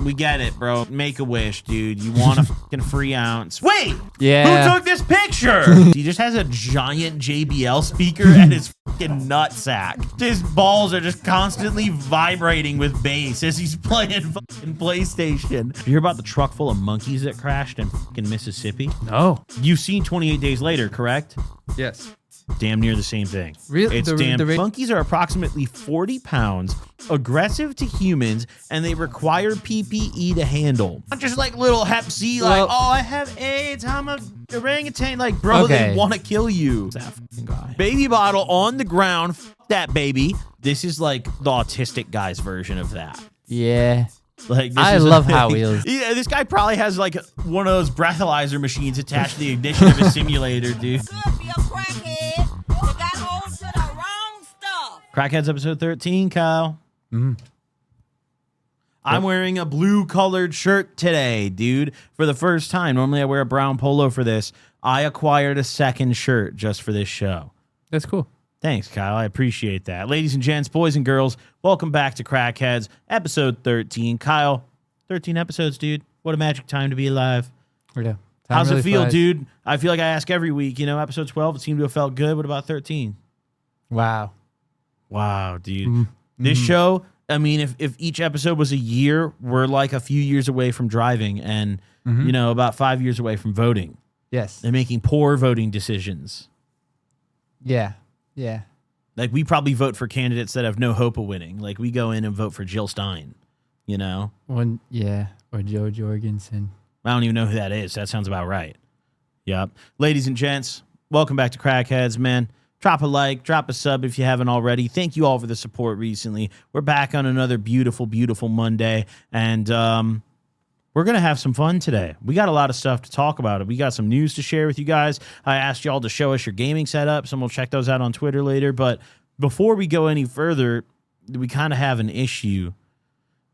We get it, bro. Make a wish, dude. You want a fucking free ounce. Wait! Yeah. Who took this picture? He just has a giant JBL speaker at his fucking nutsack. His balls are just constantly vibrating with bass as he's playing fucking PlayStation. You hear about the truck full of monkeys that crashed in fucking Mississippi? No. You've seen 28 Days Later, correct? Yes. Damn near the same thing. Really? It's monkeys are approximately 40 pounds, aggressive to humans, and they require PPE to handle. Not just like little Hep C, like, oh, I have AIDS, I'm a orangutan. Like, bro, they want to kill you. That fucking guy. Baby bottle on the ground. That baby. This is like the autistic guy's version of that. Yeah. Like, I love Hot Wheels. Yeah, this guy probably has like one of those breathalyzer machines attached to the ignition of his simulator, dude. Could be a crackhead that got hold to the wrong stuff. Crackheads episode 13, Kyle. I'm wearing a blue-colored shirt today, dude, for the first time. Normally I wear a brown polo for this. I acquired a second shirt just for this show. That's cool. Thanks, Kyle. I appreciate that. Ladies and gents, boys and girls, welcome back to Crackheads, episode 13. Kyle, 13 episodes, dude. What a magic time to be alive. Yeah. How's it feel, dude? I feel like I ask every week. You know, episode 12, it seemed to have felt good. What about 13? Wow. Wow, dude. This show, I mean, if each episode was a year, we're like a few years away from driving and, you know, about 5 years away from voting. Yes. And making poor voting decisions. Yeah. Yeah. Like, we probably vote for candidates that have no hope of winning. Like, we go in and vote for Jill Stein, you know? Or Joe Jorgensen. I don't even know who that is. That sounds about right. Yep. Ladies and gents, welcome back to Crackheads, man. Drop a like, drop a sub if you haven't already. Thank you all for the support recently. We're back on another beautiful, beautiful Monday, and we're going to have some fun today. We got a lot of stuff to talk about. We got some news to share with you guys. I asked y'all to show us your gaming setups, and we'll check those out on Twitter later. But before we go any further, we kind of have an issue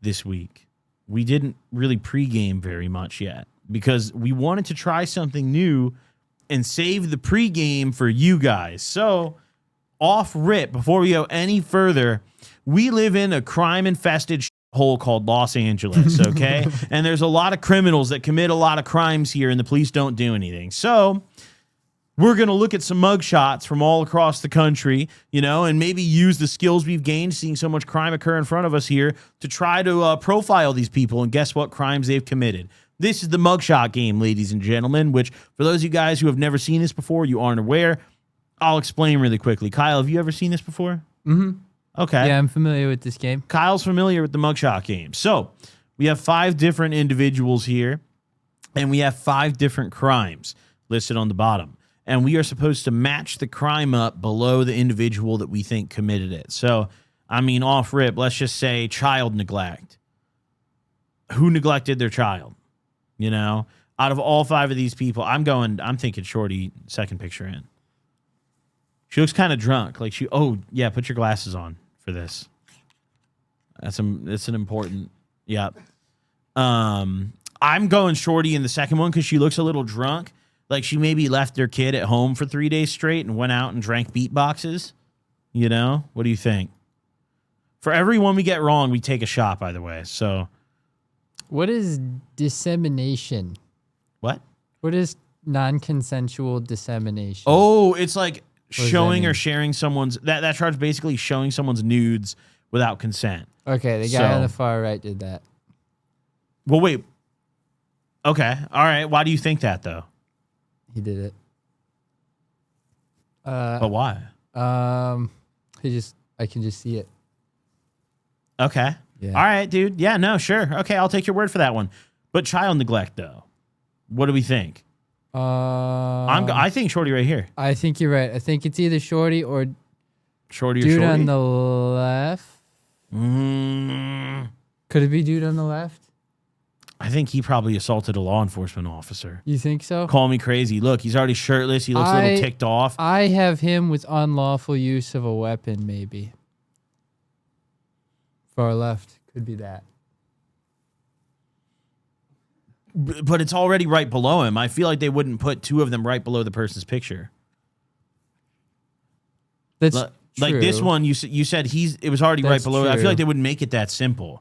this week. We didn't really pregame very much yet because we wanted to try something new and save the pregame for you guys. So, off rip, before we go any further, we live in a crime-infested hole called Los Angeles, okay? And there's a lot of criminals that commit a lot of crimes here, and the police don't do anything. So, we're going to look at some mugshots from all across the country, you know, and maybe use the skills we've gained seeing so much crime occur in front of us here to try to profile these people and guess what crimes they've committed. This is the mugshot game, ladies and gentlemen, which for those of you guys who have never seen this before, you aren't aware, I'll explain really quickly. Kyle, have you ever seen this before? Mm-hmm. Okay. Yeah, I'm familiar with this game. Kyle's familiar with the mugshot game. So we have 5 different individuals here, and we have 5 different crimes listed on the bottom. And we are supposed to match the crime up below the individual that we think committed it. So, I mean, off rip, let's just say child neglect. Who neglected their child? You know, out of all 5 of these people, I'm thinking Shorty, second picture in. She looks kind of drunk. Like oh yeah, put your glasses on for this. It's an important, yeah. I'm going Shorty in the second one because she looks a little drunk. Like she maybe left their kid at home for 3 days straight and went out and drank beatboxes. You know, what do you think? For every one we get wrong, we take a shot, by the way. So. What is dissemination? What? What is non-consensual dissemination? Oh, it's like showing or sharing someone's... That charge basically showing someone's nudes without consent. Okay, the guy on the far right did that. Well, wait. Okay, all right. Why do you think that, though? He did it. But why? I can just see it. Okay. Yeah. All right, dude. Yeah, no, sure. Okay, I'll take your word for that one. But child neglect, though. What do we think? I think Shorty right here. I think you're right. I think it's either Shorty or Shorty dude or Shorty? on the left. Could it be dude on the left? I think he probably assaulted a law enforcement officer. You think so? Call me crazy. Look, he's already shirtless. He looks a little ticked off. I have him with unlawful use of a weapon, maybe. Far left. Could be that. But it's already right below him. I feel like they wouldn't put 2 of them right below the person's picture. That's like true. this one. You said it was already right below. True. I feel like they wouldn't make it that simple.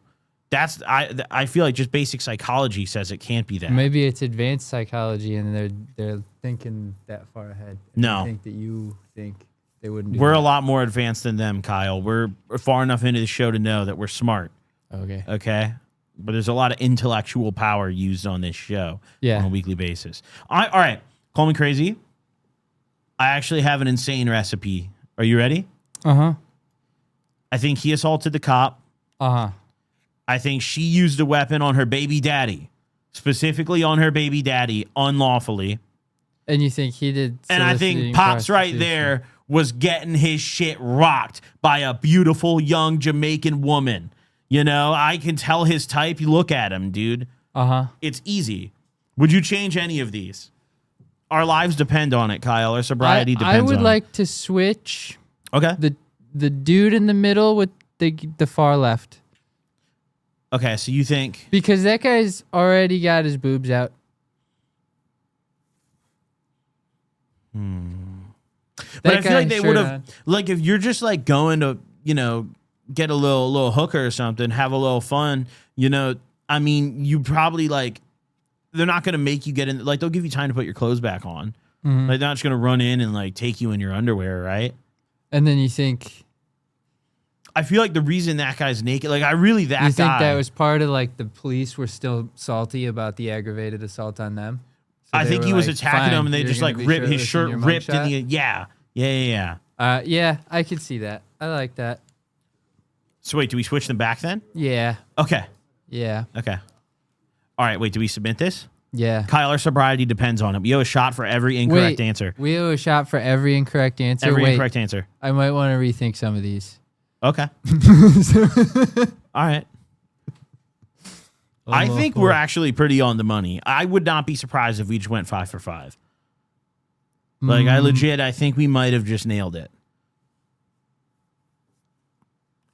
I feel like just basic psychology says it can't be that. Maybe it's advanced psychology, and they're thinking that far ahead. No. I think that you think they wouldn't do We're that. a lot more advanced than them, Kyle. We're far enough into the show to know that we're smart. Okay. Okay. But there's a lot of intellectual power used on this show on a weekly basis. All right. Call me crazy. I actually have an insane recipe. Are you ready? Uh-huh. I think he assaulted the cop. Uh-huh. I think she used a weapon on her baby daddy, specifically on her baby daddy, unlawfully. And you think he did And I think Pops right there was getting his shit rocked by a beautiful young Jamaican woman. You know, I can tell his type. You look at him, dude. Uh-huh. It's easy. Would you change any of these? Our lives depend on it, Kyle. Our sobriety depends on it. I would like to switch Okay. the dude in the middle with the far left. Okay, so you think... Because that guy's already got his boobs out. But I feel like they would have... Like, if you're just, like, going to, you know, get a little hooker or something, have a little fun, you know, I mean, you probably, like... They're not going to make you get in... Like, they'll give you time to put your clothes back on. Mm-hmm. Like, they're not just going to run in and, like, take you in your underwear, right? And then you think... I feel like the reason that guy's naked... Like, I really... That You think guy, that was part of, like, the police were still salty about the aggravated assault on them? So I think he was attacking him, and they you're just, gonna like, be ripped his shirtless shirt, in your ripped in mugshot? the... Yeah. Yeah. Yeah, I could see that. I like that. So, wait, do we switch them back then? Yeah. Okay. Yeah. Okay. All right, wait, do we submit this? Yeah. Kyle, our sobriety depends on it. We owe a shot for every incorrect answer. We owe a shot for every incorrect answer. Every incorrect answer. I might want to rethink some of these. Okay. All right. I think we're actually pretty on the money. I would not be surprised if we just went 5 for 5. Like, I think we might have just nailed it.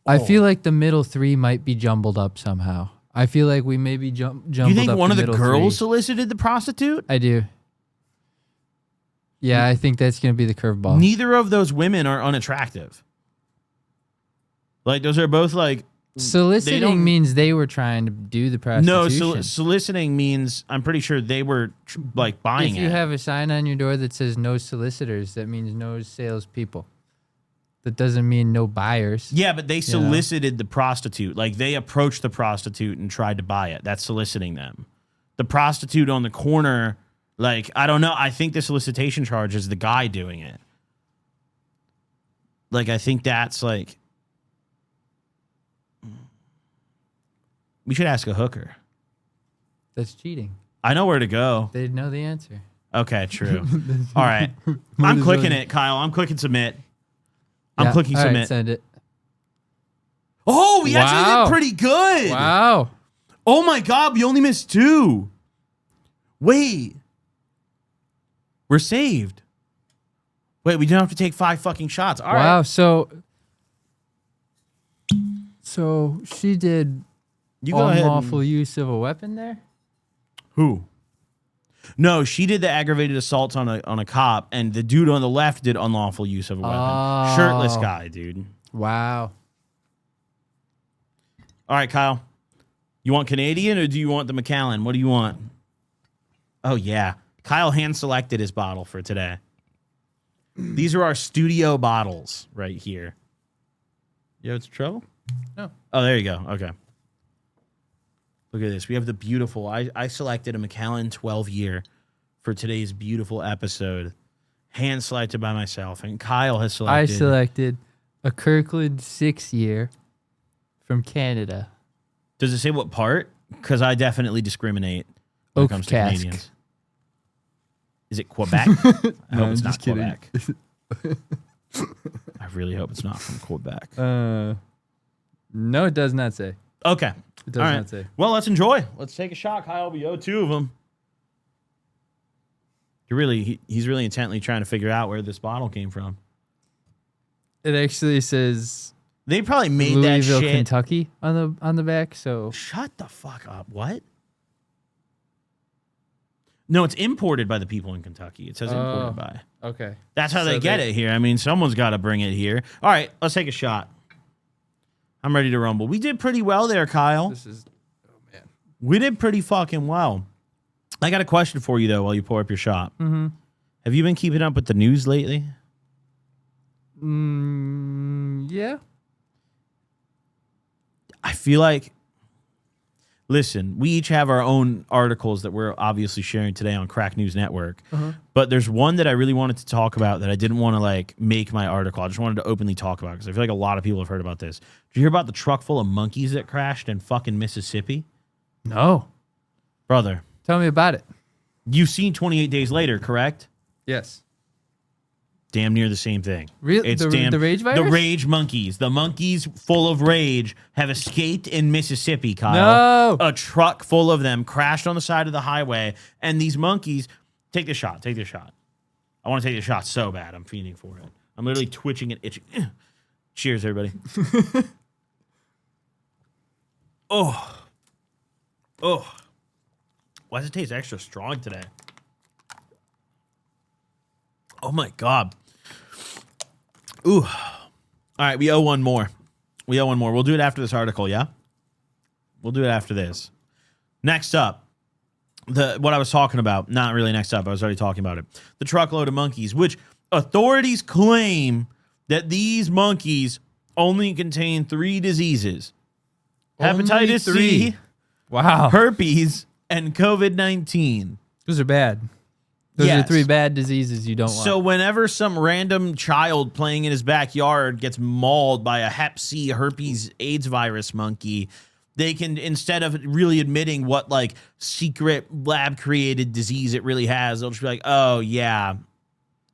I feel like the middle three might be jumbled up somehow. I feel like we maybe jumbled up. You think one of the middle girls three. solicited the prostitute? I do. Yeah, I think that's going to be the curveball. Neither of those women are unattractive. Like, those are both, like... Soliciting means they were trying to do the prostitution. No, soliciting means I'm pretty sure they were like buying it. If you have a sign on your door that says no solicitors, that means no salespeople. That doesn't mean no buyers. Yeah, but they solicited the prostitute. Like, they approached the prostitute and tried to buy it. That's soliciting them. The prostitute on the corner, like, I don't know. I think the solicitation charge is the guy doing it. Like, I think that's like... We should ask a hooker. That's cheating. I know where to go. They'd know the answer. Okay, true. All right. I'm clicking it, Kyle. I'm clicking submit. I'm clicking all submit. Right, send it. Oh, we actually did pretty good. Wow. Oh my God, we only missed 2. Wait. We're saved. Wait, we don't have to take 5 fucking shots. All right. Wow, so she did You go ahead. unlawful use of a weapon there? Who? No, she did the aggravated assaults on a cop, and the dude on the left did unlawful use of a weapon. Oh. Shirtless guy, dude. Wow. All right, Kyle. You want Canadian or do you want the Macallan? What do you want? Oh, yeah. Kyle hand-selected his bottle for today. These are our studio bottles right here. You have some trouble? No. Oh, there you go. Okay. Look at this. We have the beautiful... I selected a Macallan 12-year for today's beautiful episode. Hand-selected by myself. And Kyle has selected... I selected a Kirkland 6-year from Canada. Does it say what part? Because I definitely discriminate when Oak it comes to cask. Canadians. Is it Quebec? I hope it's not Quebec. I really hope it's not from Quebec. No, it does not say. Okay. It does All right. not say. Well, let's enjoy. Let's take a shot, Kyle. We owe 2 of them. He's really intently trying to figure out where this bottle came from. It actually says They probably made Louisville, that shit. Kentucky on the back. So Shut the fuck up. What? No, it's imported by the people in Kentucky. It says imported by. okay, That's how So they get it here. I mean, someone's got to bring it here. All right, let's take a shot. I'm ready to rumble. We did pretty well there, Kyle. This is, oh man. We did pretty fucking well. I got a question for you, though, while you pour up your shot. Mm-hmm. Have you been keeping up with the news lately? Yeah. I feel like, listen, we each have our own articles that we're obviously sharing today on Crack News Network. But there's one that I really wanted to talk about that I didn't want to like make my article. I just wanted to openly talk about because I feel like a lot of people have heard about this. Did you hear about the truck full of monkeys that crashed in fucking Mississippi? No. Brother, Tell me about it. you've seen 28 Days Later, correct? Yes. Damn near the same thing. Really? The rage virus? The rage monkeys. The monkeys full of rage have escaped in Mississippi, Kyle. No. A truck full of them crashed on the side of the highway. And these monkeys, take this shot. Take this shot. I want to take this shot so bad. I'm fiending for it. I'm literally twitching and itching. Cheers, everybody. Oh. Why does it taste extra strong today? Oh my God. Ooh. All right, we owe one more. We'll do it after this article, yeah? We'll do it after this. Next up, what I was talking about. Not really next up. I was already talking about it. The truckload of monkeys, which authorities claim that these monkeys only contain 3 diseases. Only Hepatitis 3? C, Wow. herpes, and COVID-19. Those are bad. Those are Yes. 3 bad diseases you don't want. So whenever some random child playing in his backyard gets mauled by a Hep C, herpes, AIDS virus monkey, they can, instead of really admitting what like secret lab created disease it really has, they'll just be like, oh yeah,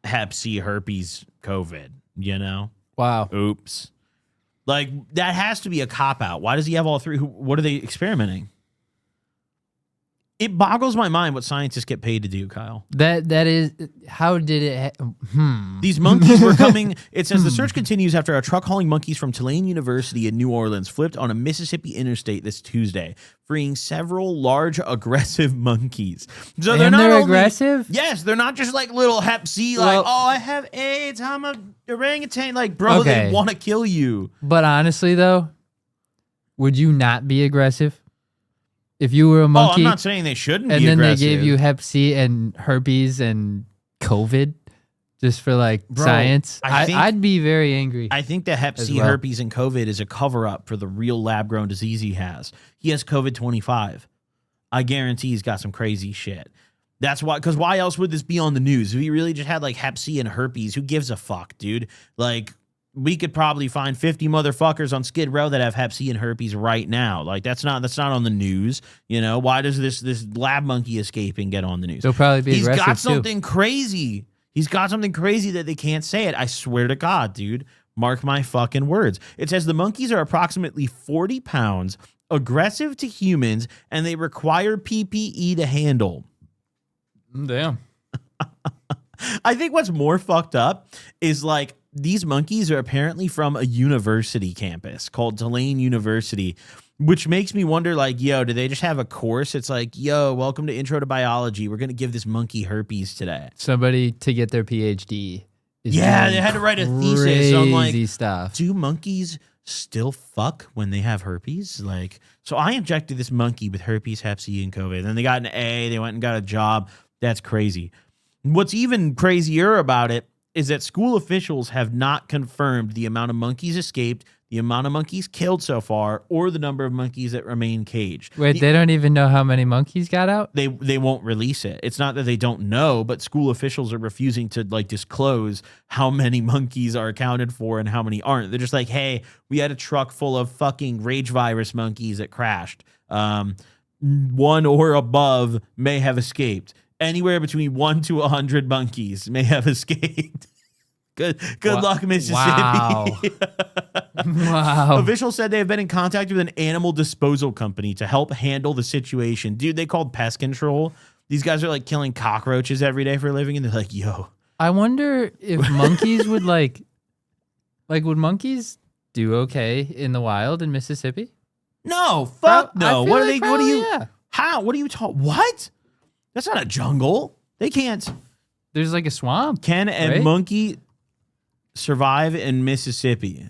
Hep C, herpes, COVID, you know? Wow. Oops. Like that has to be a cop out. Why does he have all 3? What are they experimenting? It boggles my mind what scientists get paid to do, Kyle. That is, how did it, These monkeys were coming. It says the search continues after a truck hauling monkeys from Tulane University in New Orleans flipped on a Mississippi interstate this Tuesday, freeing several large aggressive monkeys. So And not they're only aggressive? Yes, they're not just like little Hep C, like, Well- oh, I have AIDS, I'm a orangutan. Like, bro, Okay. they want to kill you. But honestly though, would you not be aggressive? If you were a Oh, monkey I'm not saying they shouldn't and be then aggressive. they gave you Hep C and herpes and COVID just for like Bro, science, I think- I'd be very angry. I think the Hep as C, well. herpes, and COVID is a cover up for the real lab grown disease he has. He has COVID 25. I guarantee he's got some crazy shit. That's why, because why else would this be on the news? If he really just had like Hep C and herpes, who gives a fuck, dude? Like, we could probably find 50 motherfuckers on Skid Row that have Hep C and herpes right now. Like, that's not on the news. You know, why does this lab monkey escaping get on the news? They'll probably be He's aggressive got too. something crazy. He's got something crazy that they can't say it. I swear to God, dude. Mark my fucking words. It says the monkeys are approximately 40 pounds, aggressive to humans, and they require PPE to handle. Damn. I think what's more fucked up is like these monkeys are apparently from a university campus called Tulane University, which makes me wonder, like, yo, do they just have a course? It's like, yo, welcome to Intro to Biology. We're going to give this monkey herpes today. Somebody to get their PhD. Is Yeah, doing they had to write a thesis on like, crazy stuff. do monkeys still fuck when they have herpes? Like, so I injected this monkey with herpes, Hep C, and COVID. Then they got an A. They went and got a job. That's crazy. What's even crazier about it is that school officials have not confirmed the amount of monkeys escaped, the amount of monkeys killed so far, or the number of monkeys that remain caged. Wait, they don't even know how many monkeys got out? They won't release it. It's not that they don't know, but school officials are refusing to like disclose how many monkeys are accounted for and how many aren't. They're just like, hey, we had a truck full of fucking rage virus monkeys that crashed. 1 or above may have escaped. Anywhere between 1 to 100 monkeys may have escaped. Good luck, Mississippi. Wow. Wow. Officials said they have been in contact with an animal disposal company to help handle the situation. Dude, they called pest control. These guys are like killing cockroaches every day for a living, and they're like, yo. I wonder if monkeys would like would monkeys do okay in the wild in Mississippi? No, fuck I no. feel What are like they? What are probably, you? yeah. How? What are you talking? What? That's not a jungle. They can't. There's like a swamp. Can a Right? monkey survive in Mississippi?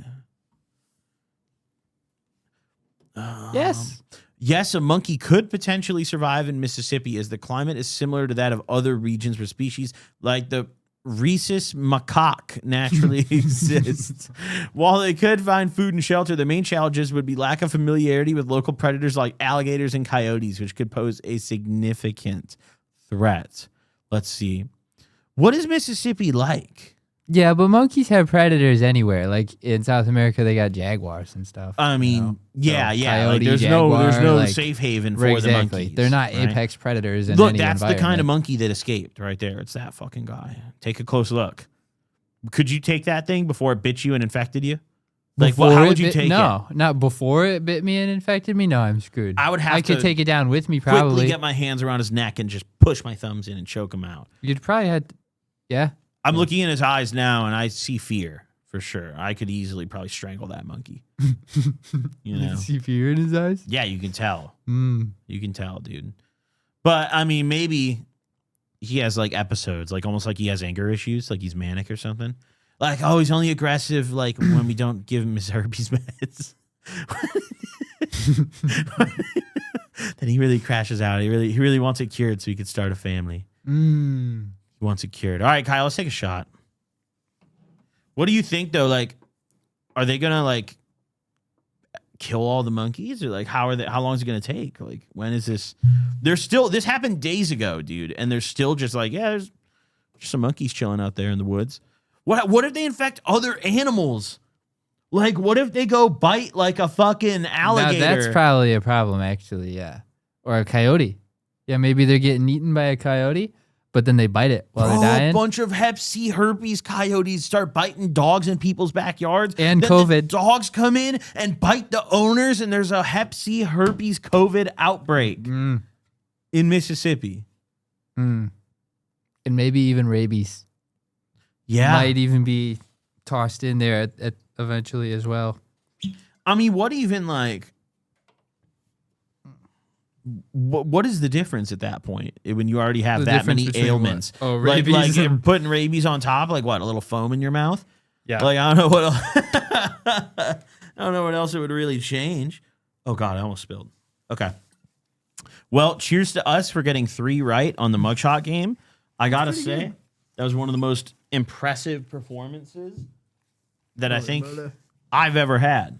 Yes. Yes, a monkey could potentially survive in Mississippi as the climate is similar to that of other regions where species like the rhesus macaque naturally exists. While they could find food and shelter, the main challenges would be lack of familiarity with local predators like alligators and coyotes, which could pose a significant threat. Let's see. What is Mississippi like? Yeah, but monkeys have predators anywhere. Like in South America, they got jaguars and stuff. I mean, know? yeah. Like, Coyote, there's jaguar, no like, safe haven for exactly. the monkeys. They're not right? apex predators in Look, any that's the kind of environment. monkey that escaped right there. It's that fucking guy. Take a close look. Could you take that thing before it bit you and infected you? Like, Before how it would you bit- take it? No, not before it bit me and infected me. No, I'm screwed. I would have I to could take it down with me, Quickly probably. get my hands around his neck and just push my thumbs in and choke him out. You'd probably had, yeah. I'm looking in his eyes now and I see fear for sure. I could easily probably strangle that monkey. You know? See fear in his eyes. Yeah, you can tell. Mm. You can tell, dude. But I mean, maybe he has like episodes, like almost like he has anger issues, like he's manic or something. Like, oh, he's only aggressive like when we don't give him his herpes meds. Then he really crashes out. He really wants it cured so he could start a family. Mm. He wants it cured. All right, Kyle, let's take a shot. What do you think though? Like, are they gonna like kill all the monkeys, or like how long is it gonna take? Like, when is this? This happened days ago, dude, and they're still just like, yeah, there's just some monkeys chilling out there in the woods. What if they infect other animals? Like, what if they go bite like a fucking alligator? Now, that's probably a problem, actually. Yeah, or a coyote. Yeah, maybe they're getting eaten by a coyote, but then they bite it while they're dying. A bunch of Hep C herpes coyotes start biting dogs in people's backyards. And then COVID. The dogs come in and bite the owners, and there's a Hep C herpes COVID outbreak in Mississippi. Mm. And maybe even rabies. Yeah. Might even be tossed in there at eventually as well. I mean, what even like... What is the difference at that point when you already have The that difference many between ailments? what? Oh, like rabies you're and- putting rabies on top, like what, a little foam in your mouth? Yeah. Like, I don't know what else. I don't know what else it would really change. Oh God, I almost spilled. Okay. Well, cheers to us for getting 3 right on the mugshot game. I gotta say, that was one of the most impressive performances that I think I've ever had.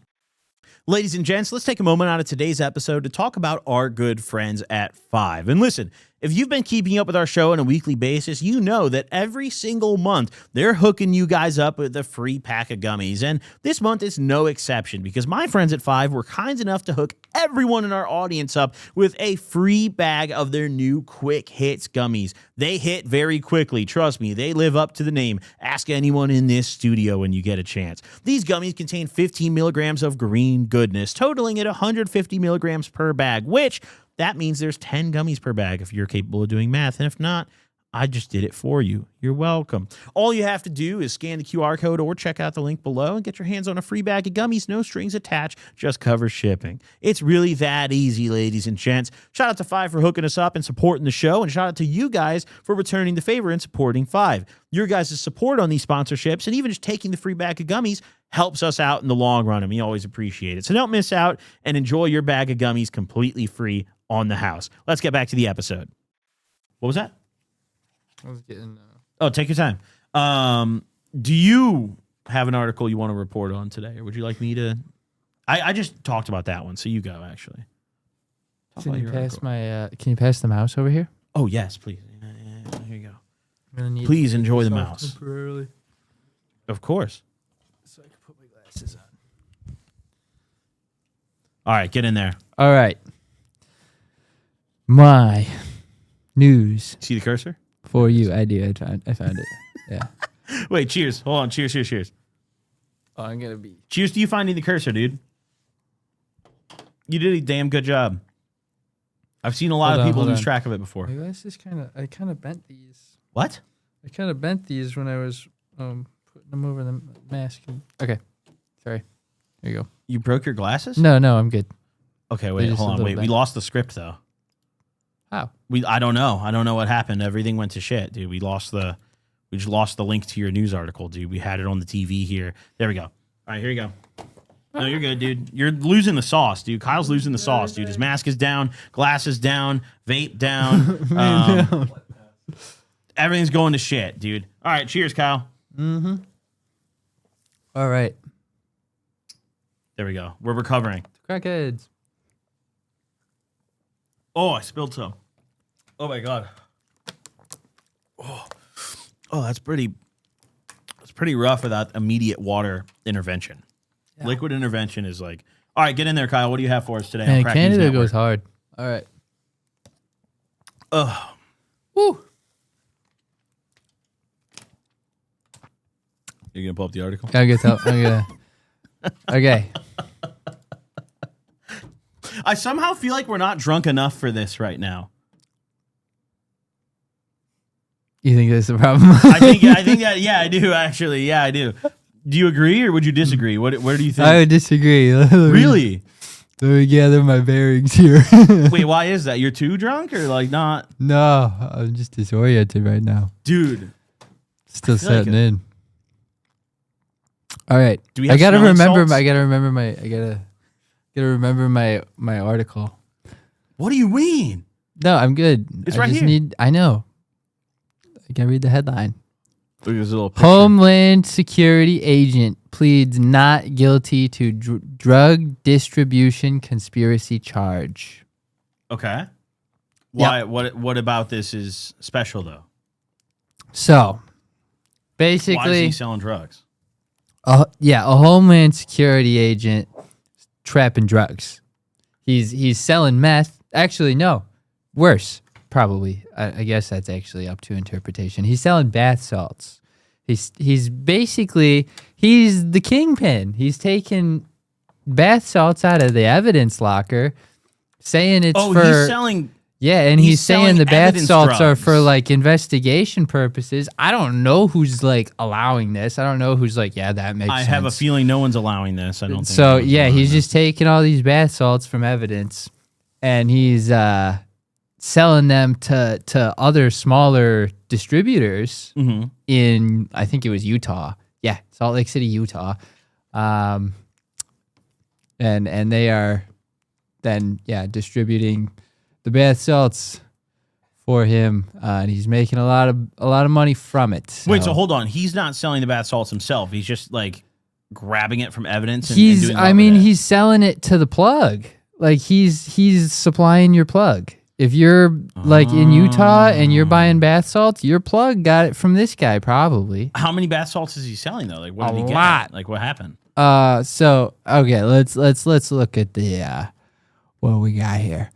Ladies and gents, let's take a moment out of today's episode to talk about our good friends at 5. And listen, if you've been keeping up with our show on a weekly basis, you know that every single month they're hooking you guys up with a free pack of gummies. And this month is no exception because my friends at 5 were kind enough to hook everyone in our audience up with a free bag of their new Quick Hits gummies. They hit very quickly. Trust me, they live up to the name. Ask anyone in this studio when you get a chance. These gummies contain 15 milligrams of green goodness, totaling at 150 milligrams per bag, which that means there's 10 gummies per bag if you're capable of doing math. And if not, I just did it for you. You're welcome. All you have to do is scan the QR code or check out the link below and get your hands on a free bag of gummies. No strings attached, just cover shipping. It's really that easy, ladies and gents. Shout out to 5 for hooking us up and supporting the show, and shout out to you guys for returning the favor and supporting 5. Your guys' support on these sponsorships and even just taking the free bag of gummies helps us out in the long run, and we always appreciate it. So don't miss out and enjoy your bag of gummies completely free on the house. Let's get back to the episode. What was that? I was getting. Oh, take your time. Do you have an article you want to report on today, or would you like me to? I just talked about that one, so you go. Actually, Can you pass my? Can you pass the mouse over here? Oh yes, please. Yeah, here you go. I'm gonna need Please enjoy the this off mouse. temporarily, Of course. so I can put my glasses on. All right, get in there. All right. My news See the cursor? for you. I do. I found it. Yeah. Wait, cheers. Hold on. Cheers. Oh, I'm gonna be. Cheers to you finding the cursor, dude. You did a damn good job. I've seen a lot of people lose track of it before. My glasses I kind of bent these. What? I kind of bent these when I was putting them over the mask. Okay. Sorry. There you go. You broke your glasses? No, I'm good. Okay, wait, just hold a on. little Wait, we bent. lost the script though. How? I don't know. I don't know what happened. Everything went to shit, dude. We just lost the link to your news article, dude. We had it on the TV here. There we go. All right, here you go. No, you're good, dude. You're losing the sauce, dude. Kyle's losing the sauce, dude. His mask is down, glasses down, vape down. Everything's going to shit, dude. All right, cheers, Kyle. Mm-hmm. All right. There we go. We're recovering. Crackheads. Oh, I spilled some. Oh my god. Oh, that's pretty rough without immediate water intervention. Yeah. Liquid intervention is like, all right, get in there, Kyle. What do you have for us today? Man, Canada goes hard. All right. Ugh. Woo. You're gonna pull up the article? Okay. I somehow feel like we're not drunk enough for this right now. You think that's the problem? I think that, yeah, I do actually. Yeah, I do. Do you agree or would you disagree? Where do you think? I would disagree. Really? Let me gather my bearings here. Wait, why is that? You're too drunk or like not? No, I'm just disoriented right now. Dude. Still setting in. All right. Do we have I gotta remember my article. What do you mean? No, I'm good. It's right here. I know. I gotta read the headline. There's a little picture. Homeland Security agent pleads not guilty to drug distribution conspiracy charge. Okay. Why? Yep. What about this is special though? So, basically, why is he selling drugs? A Homeland Security agent trapping drugs. He's selling meth. Actually, no, worse. Probably. I guess that's actually up to interpretation. He's selling bath salts. He's basically the kingpin. He's taking bath salts out of the evidence locker, saying it's for. He's selling. Yeah, and he's saying the bath salts are for like investigation purposes. I don't know who's like allowing this. I don't know who's like, yeah, that makes sense. I have a feeling no one's allowing this. I don't think so. Yeah, he's just taking all these bath salts from evidence, and he's selling them to other smaller distributors in, I think it was Utah. Yeah, Salt Lake City, Utah. And they are then distributing the bath salts for him, and he's making a lot of money from it. So. Wait, so hold on. He's not selling the bath salts himself. He's just like grabbing it from evidence. And he's selling it to the plug. Like he's supplying your plug. If you're like in Utah and you're buying bath salts, your plug got it from this guy probably. How many bath salts is he selling though? Like what did he get? A lot. Like what happened? So okay, let's look at the what we got here.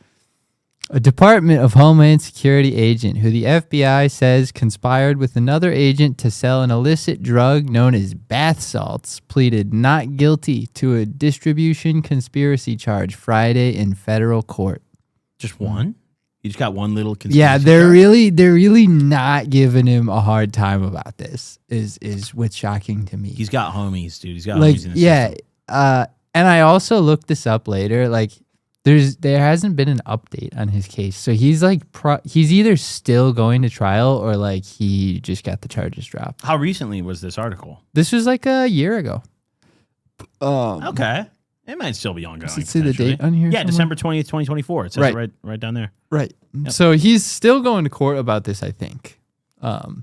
A Department of Homeland Security agent who the FBI says conspired with another agent to sell an illicit drug known as bath salts pleaded not guilty to a distribution conspiracy charge Friday in federal court. Just one? You just got one little conspiracy. Yeah, they're really not giving him a hard time about this. Is what's shocking to me. He's got homies, dude. He's got homies in his system. And I also looked this up later. Like, there hasn't been an update on his case, so he's like he's either still going to trial or like he just got the charges dropped. How recently was this article? This was like a year ago. Okay. It might still be ongoing. Does it say the date on here? Yeah, somewhere? December 20th, 2024. It says it right down there. Right. Yep. So he's still going to court about this, I think. Are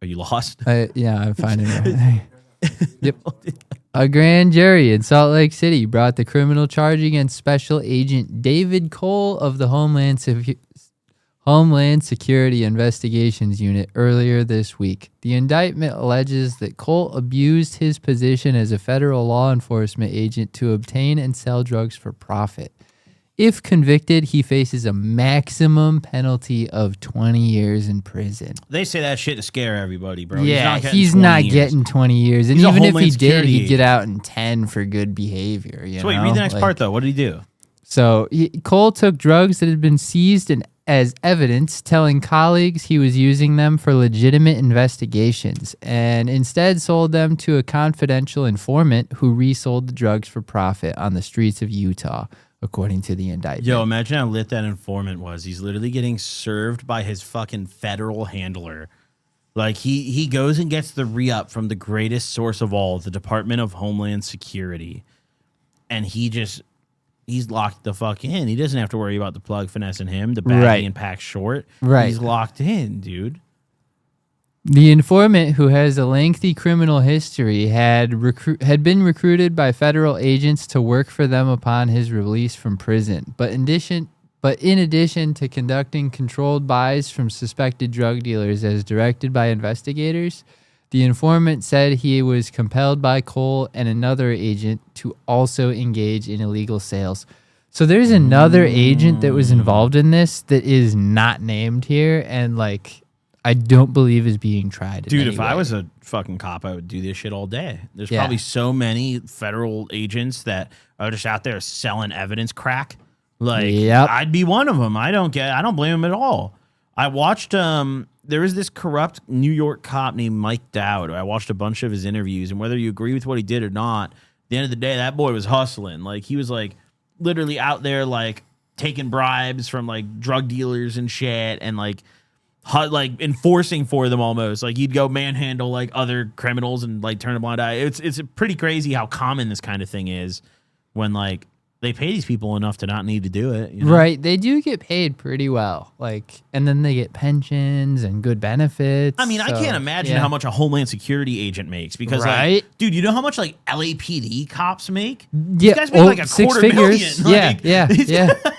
you lost? Yeah, I'm finding it. Yep. A grand jury in Salt Lake City brought the criminal charge against Special Agent David Cole of the Homeland Security Investigations Unit earlier this week. The indictment alleges that Cole abused his position as a federal law enforcement agent to obtain and sell drugs for profit. If convicted, he faces a maximum penalty of 20 years in prison. They say that shit to scare everybody, bro. Yeah, he's not getting 20 years. And even if he did, he'd get out in 10 for good behavior. So wait, read the next part, though. What did he do? So Cole took drugs that had been seized as evidence, telling colleagues he was using them for legitimate investigations, and instead sold them to a confidential informant who resold the drugs for profit on the streets of Utah, according to the indictment. Yo, imagine how lit that informant was. He's literally getting served by his fucking federal handler. Like he goes and gets the re-up from the greatest source of all, the Department of Homeland Security. And he's locked the fuck in. He doesn't have to worry about the plug finessing him, the baggy and pack short. Right. He's locked in, dude. The informant, who has a lengthy criminal history, had been recruited by federal agents to work for them upon his release from prison. But in addition to conducting controlled buys from suspected drug dealers as directed by investigators, the informant said he was compelled by Cole and another agent to also engage in illegal sales. So there's another agent that was involved in this that is not named here, and like I don't believe is being tried. Dude, if I was a fucking cop, I would do this shit all day. There's probably so many federal agents that are just out there selling evidence crack. Like, I'd be one of them. I don't blame him at all. I watched, there was this corrupt New York cop named Mike Dowd. I watched a bunch of his interviews, and whether you agree with what he did or not, at the end of the day, that boy was hustling. Like, he was like literally out there, like taking bribes from like drug dealers and shit, and like enforcing for them almost. Like, he'd go manhandle like other criminals and like turn a blind eye. It's pretty crazy how common this kind of thing is when like they pay these people enough to not need to do it. You know? Right. They do get paid pretty well. Like, and then they get pensions and good benefits. I mean, I can't imagine how much a Homeland Security agent makes because, like, dude, you know how much like LAPD cops make? Yeah, these guys make like a six $250,000. figures. Like, Yeah.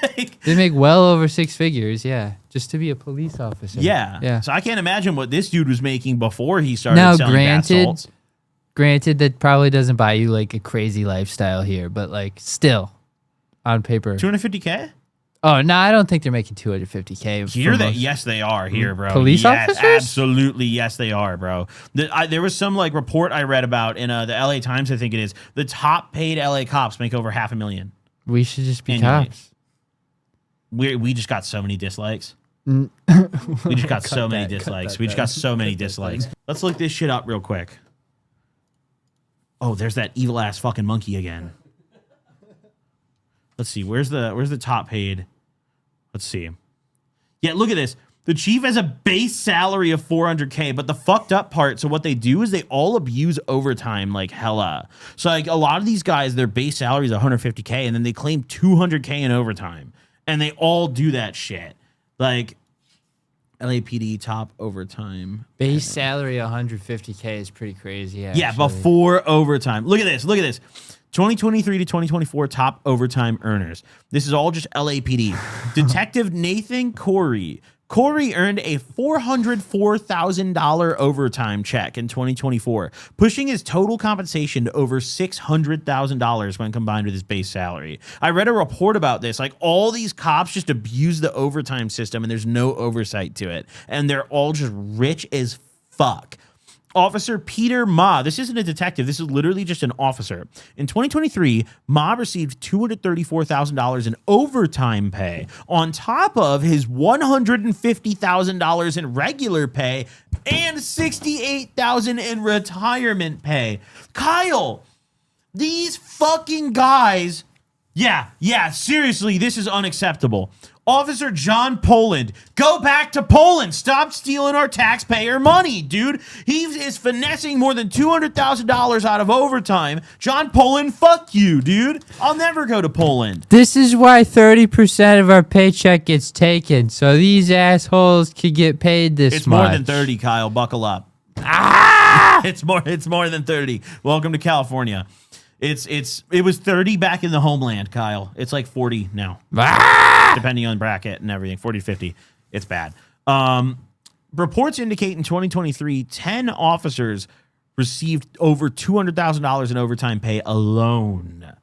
like, They make well over six figures. Yeah, just to be a police officer. yeah. So I can't imagine what this dude was making before he started selling bath salts. Granted, that probably doesn't buy you like a crazy lifestyle here, but like still. On paper, $250K. Oh no, I don't think they're making $250K here. Yes, they are here, bro. Police officers, absolutely, yes, they are, bro. There was some like report I read about in the LA Times. I think it is the top paid LA cops make over $500,000. We should just be annually. cops. We just got so many dislikes. We just got so many dislikes. We just got so many dislikes. Let's look this shit up real quick. Oh, there's that evil ass fucking monkey again. Let's see. Where's the top paid? Let's see. Yeah, look at this. The chief has a base salary of $400K, but the fucked up part, so what they do is they all abuse overtime like hella. So like a lot of these guys, their base salary is $150K, and then they claim $200K in overtime. And they all do that shit. Like LAPD top overtime. Base salary $150K is pretty crazy. Actually. Yeah, before overtime. Look at this. 2023 to 2024 top overtime earners. This is all just LAPD. Detective Nathan Corey. Corey earned a $404,000 overtime check in 2024, pushing his total compensation to over $600,000 when combined with his base salary. I read a report about this. Like, all these cops just abuse the overtime system, and there's no oversight to it. And they're all just rich as fuck. Officer Peter Ma, this isn't a detective, this is literally just an officer. In 2023, Ma received $234,000 in overtime pay on top of his $150,000 in regular pay and $68,000 in retirement pay. Kyle, these fucking guys, yeah, seriously, this is unacceptable. Officer John Poland, go back to Poland. Stop stealing our taxpayer money, dude. He is finessing more than $200,000 out of overtime. John Poland, fuck you, dude. I'll never go to Poland. This is why 30% of our paycheck gets taken, so these assholes could get paid this much. It's more than 30, Kyle. Buckle up. It's more than 30. Welcome to California. It was 30 back in the homeland, Kyle. It's like 40 now. Depending on bracket and everything, 40 to 50. It's bad. Reports indicate in 2023, 10 officers received over $200,000 in overtime pay alone.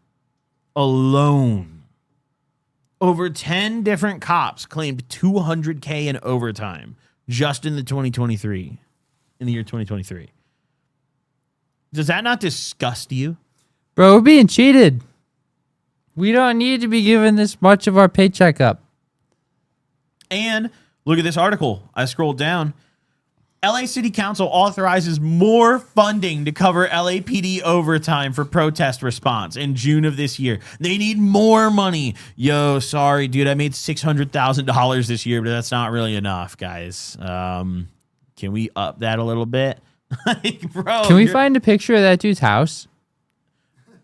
Over 10 different cops claimed $200K in overtime just in the year 2023. Does that not disgust you? Bro, we're being cheated. We don't need to be giving this much of our paycheck up. And look at this article. I scrolled down. LA City Council authorizes more funding to cover LAPD overtime for protest response in June of this year. They need more money. Yo, sorry, dude. I made $600,000 this year, but that's not really enough, guys. can we up that a little bit? Like, bro, Can we find a picture of that dude's house?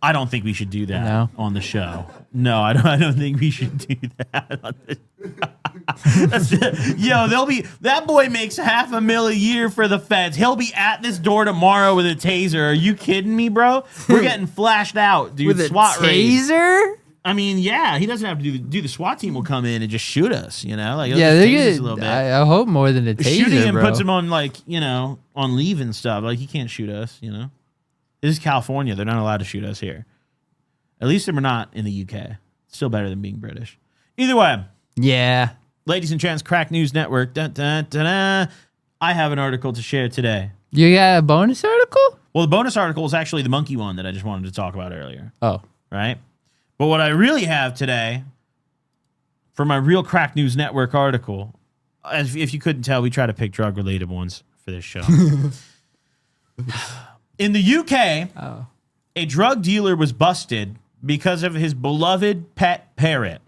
I don't think we should do that No? on the show. No, I don't think we should do that. Yo, that boy makes $500,000 a year for the feds. He'll be at this door tomorrow with a taser. Are you kidding me, bro? We're getting flashed out, dude. With a SWAT raid. taser? I mean, yeah, he doesn't have to do the SWAT team will come in and just shoot us, you know? Like, Yeah, they'll they just tase us get. a little bit. I hope more than a taser, Shooting him bro. puts him on, like, you know, on leave and stuff. Like, he can't shoot us, you know? This is California. They're not allowed to shoot us here. At least we're not in the UK. Still better than being British. Either way, Yeah. ladies and gents, Crack News Network. Dun, dun, dun, dun. I have an article to share today. You got a bonus article? Well, the bonus article is actually the monkey one that I just wanted to talk about earlier, Oh. right? But what I really have today for my real Crack News Network article, as if you couldn't tell, we try to pick drug-related ones for this show. In the UK, a drug dealer was busted because of his beloved pet parrot.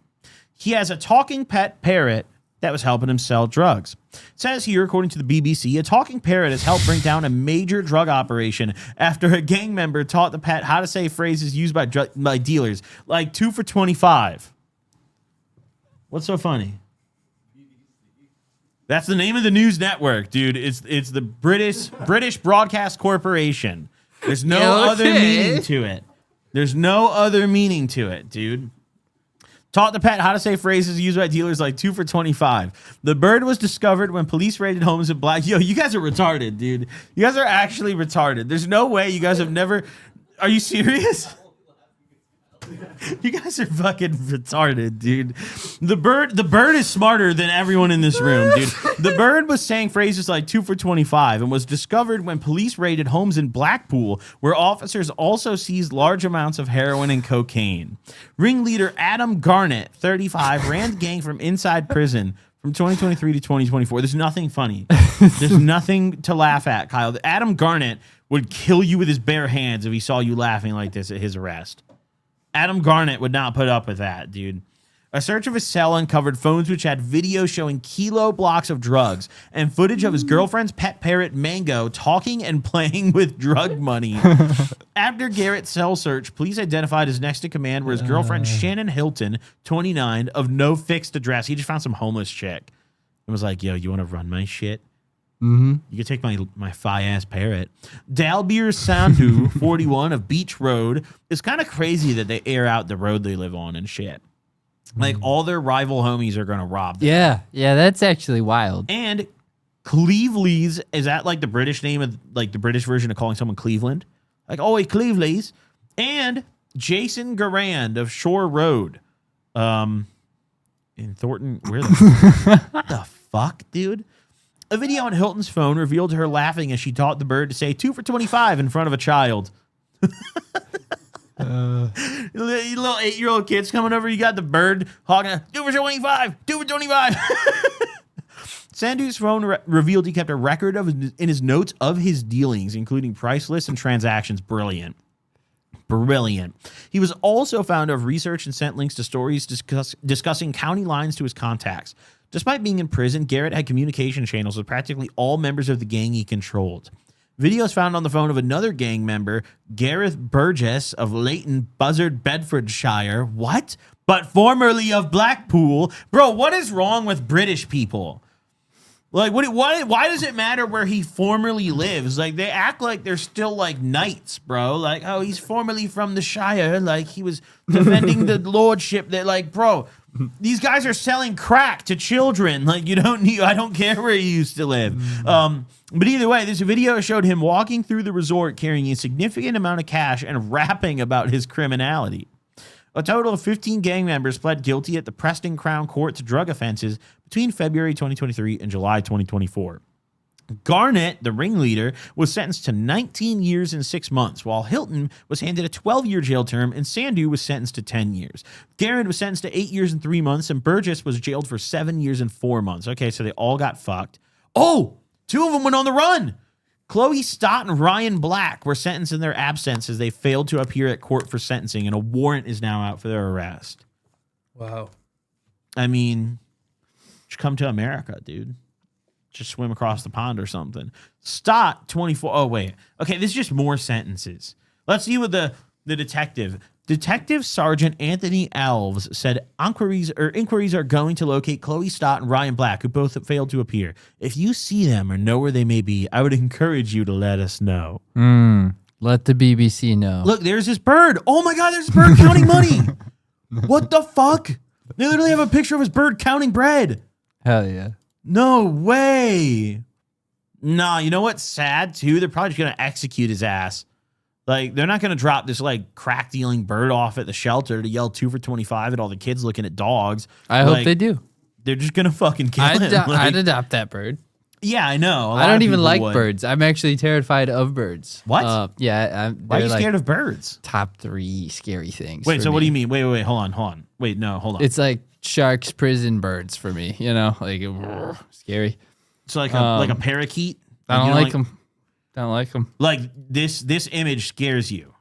He has a talking pet parrot that was helping him sell drugs. It says here, according to the BBC, a talking parrot has helped bring down a major drug operation after a gang member taught the pet how to say phrases used by dealers, like 2 for 25. What's so funny? That's the name of the news network, dude. It's the British Broadcast Corporation. There's no other meaning to it. There's no other meaning to it, dude. Taught the pet how to say phrases used by dealers like 2 for 25. The bird was discovered when police raided homes in Black. Yo, you guys are retarded, dude. You guys are actually retarded. There's no way you guys have never. Are you serious? You guys are fucking retarded, dude. The bird is smarter than everyone in this room, dude. The bird was saying phrases like 2 for 25 and was discovered when police raided homes in Blackpool, where officers also seized large amounts of heroin and cocaine. Ringleader Adam Garnett, 35, ran the gang from inside prison from 2023 to 2024. There's nothing funny. There's nothing to laugh at, Kyle. Adam Garnett would kill you with his bare hands if he saw you laughing like this at his arrest. Adam Garnett would not put up with that, dude. A search of his cell uncovered phones which had video showing kilo blocks of drugs and footage of his girlfriend's pet parrot, Mango, talking and playing with drug money. After Garrett's cell search, police identified his next in command were his girlfriend, Shannon Hilton, 29, of no fixed address. He just found some homeless chick and was like, yo, you want to run my shit? Mm-hmm. You can take my fi-ass parrot. Dalbir Sandhu, 41, of Beach Road. It's kind of crazy that they air out the road they live on and shit. Like, all their rival homies are going to rob them. Yeah, that's actually wild. And Cleveleys, is that like the British name of, like, the British version of calling someone Cleveland? Like, oh, hey, Cleveleys. And Jason Garand of Shore Road. In Thornton, where the fuck, dude? A video on Hilton's phone revealed her laughing as she taught the bird to say 2 for 25 in front of a child. Little 8-year-old kids coming over. You got the bird hogging 2 for 25, 2 for 25. Sandhu's phone revealed he kept a record in his notes of his dealings, including price lists and transactions. Brilliant. He was also found to have researched and sent links to stories discussing county lines to his contacts. Despite being in prison, Garrett had communication channels with practically all members of the gang he controlled. Videos found on the phone of another gang member, Gareth Burgess of Leighton Buzzard, Bedfordshire. What? But formerly of Blackpool. Bro, what is wrong with British people? Like, why does it matter where he formerly lives? Like, they act like they're still, like, knights, bro. Like, oh, he's formerly from the Shire. Like, he was defending the lordship. That, like, bro, these guys are selling crack to children. Like, I don't care where he used to live. But either way, this video showed him walking through the resort carrying a significant amount of cash and rapping about his criminality. A total of 15 gang members pled guilty at the Preston Crown Court to drug offenses between February 2023 and July 2024. Garnett, the ringleader, was sentenced to 19 years and 6 months, while Hilton was handed a 12-year jail term and Sandhu was sentenced to 10 years. Garrett was sentenced to 8 years and 3 months, and Burgess was jailed for 7 years and 4 months. Okay, so they all got fucked. Oh, 2 of them went on the run. Chloe Stott and Ryan Black were sentenced in their absence as they failed to appear at court for sentencing, and a warrant is now out for their arrest. Wow. I mean, just come to America, dude. just swim across the pond or something. Stott 24. Oh wait. Okay, this is just more sentences. Let's see what the detective. Detective Sergeant Anthony Alves said inquiries are going to locate Chloe Stott and Ryan Black, who both have failed to appear. If you see them or know where they may be, I would encourage you to let us know. Let the BBC know. Look, there's this bird. Oh my God, there's this bird counting money. What the fuck? They literally have a picture of his bird counting bread. Hell yeah. No way. Nah, you know what's sad too? They're probably just going to execute his ass. Like, they're not going to drop this, like, crack-dealing bird off at the shelter to yell 2 for 25 at all the kids looking at dogs. I hope they do. They're just going to fucking kill him. I'd adopt that bird. Yeah, I know. I don't even like birds. I'm actually terrified of birds. What? Yeah. Why are you scared of birds? Top 3 scary things. Wait, so what do you mean? Wait, hold on. Wait, no, hold on. It's like sharks, prison birds for me, you know? Like, scary. It's like a parakeet? I don't like them. Don't like them. Like, this image scares you.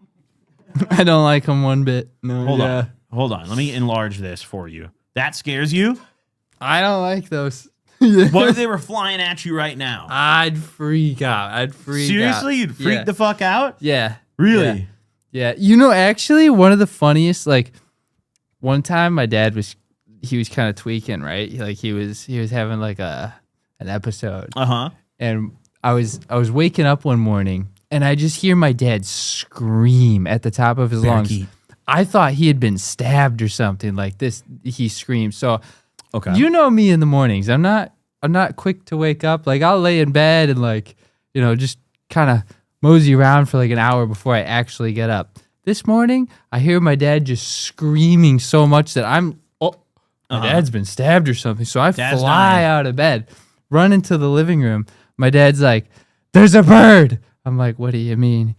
I don't like them one bit. No. Hold on. Let me enlarge this for you. That scares you? I don't like those. What if they were flying at you right now? I'd freak out. Seriously? You'd freak the fuck out? Yeah. Really? Yeah. You know, actually, one of the funniest, like, one time my dad was kind of tweaking, right? Like, he was having like an episode. Uh-huh. And I was waking up one morning and I just hear my dad scream at the top of his lungs. I thought he had been stabbed or something like this. He screamed. So, okay, you know me in the mornings. I'm not quick to wake up. Like, I'll lay in bed and, like, you know, just kind of mosey around for like an hour before I actually get up. This morning, I hear my dad just screaming so much that my dad's been stabbed or something. So I fly out of bed, run into the living room. My dad's like, "There's a bird." I'm like, "What do you mean?"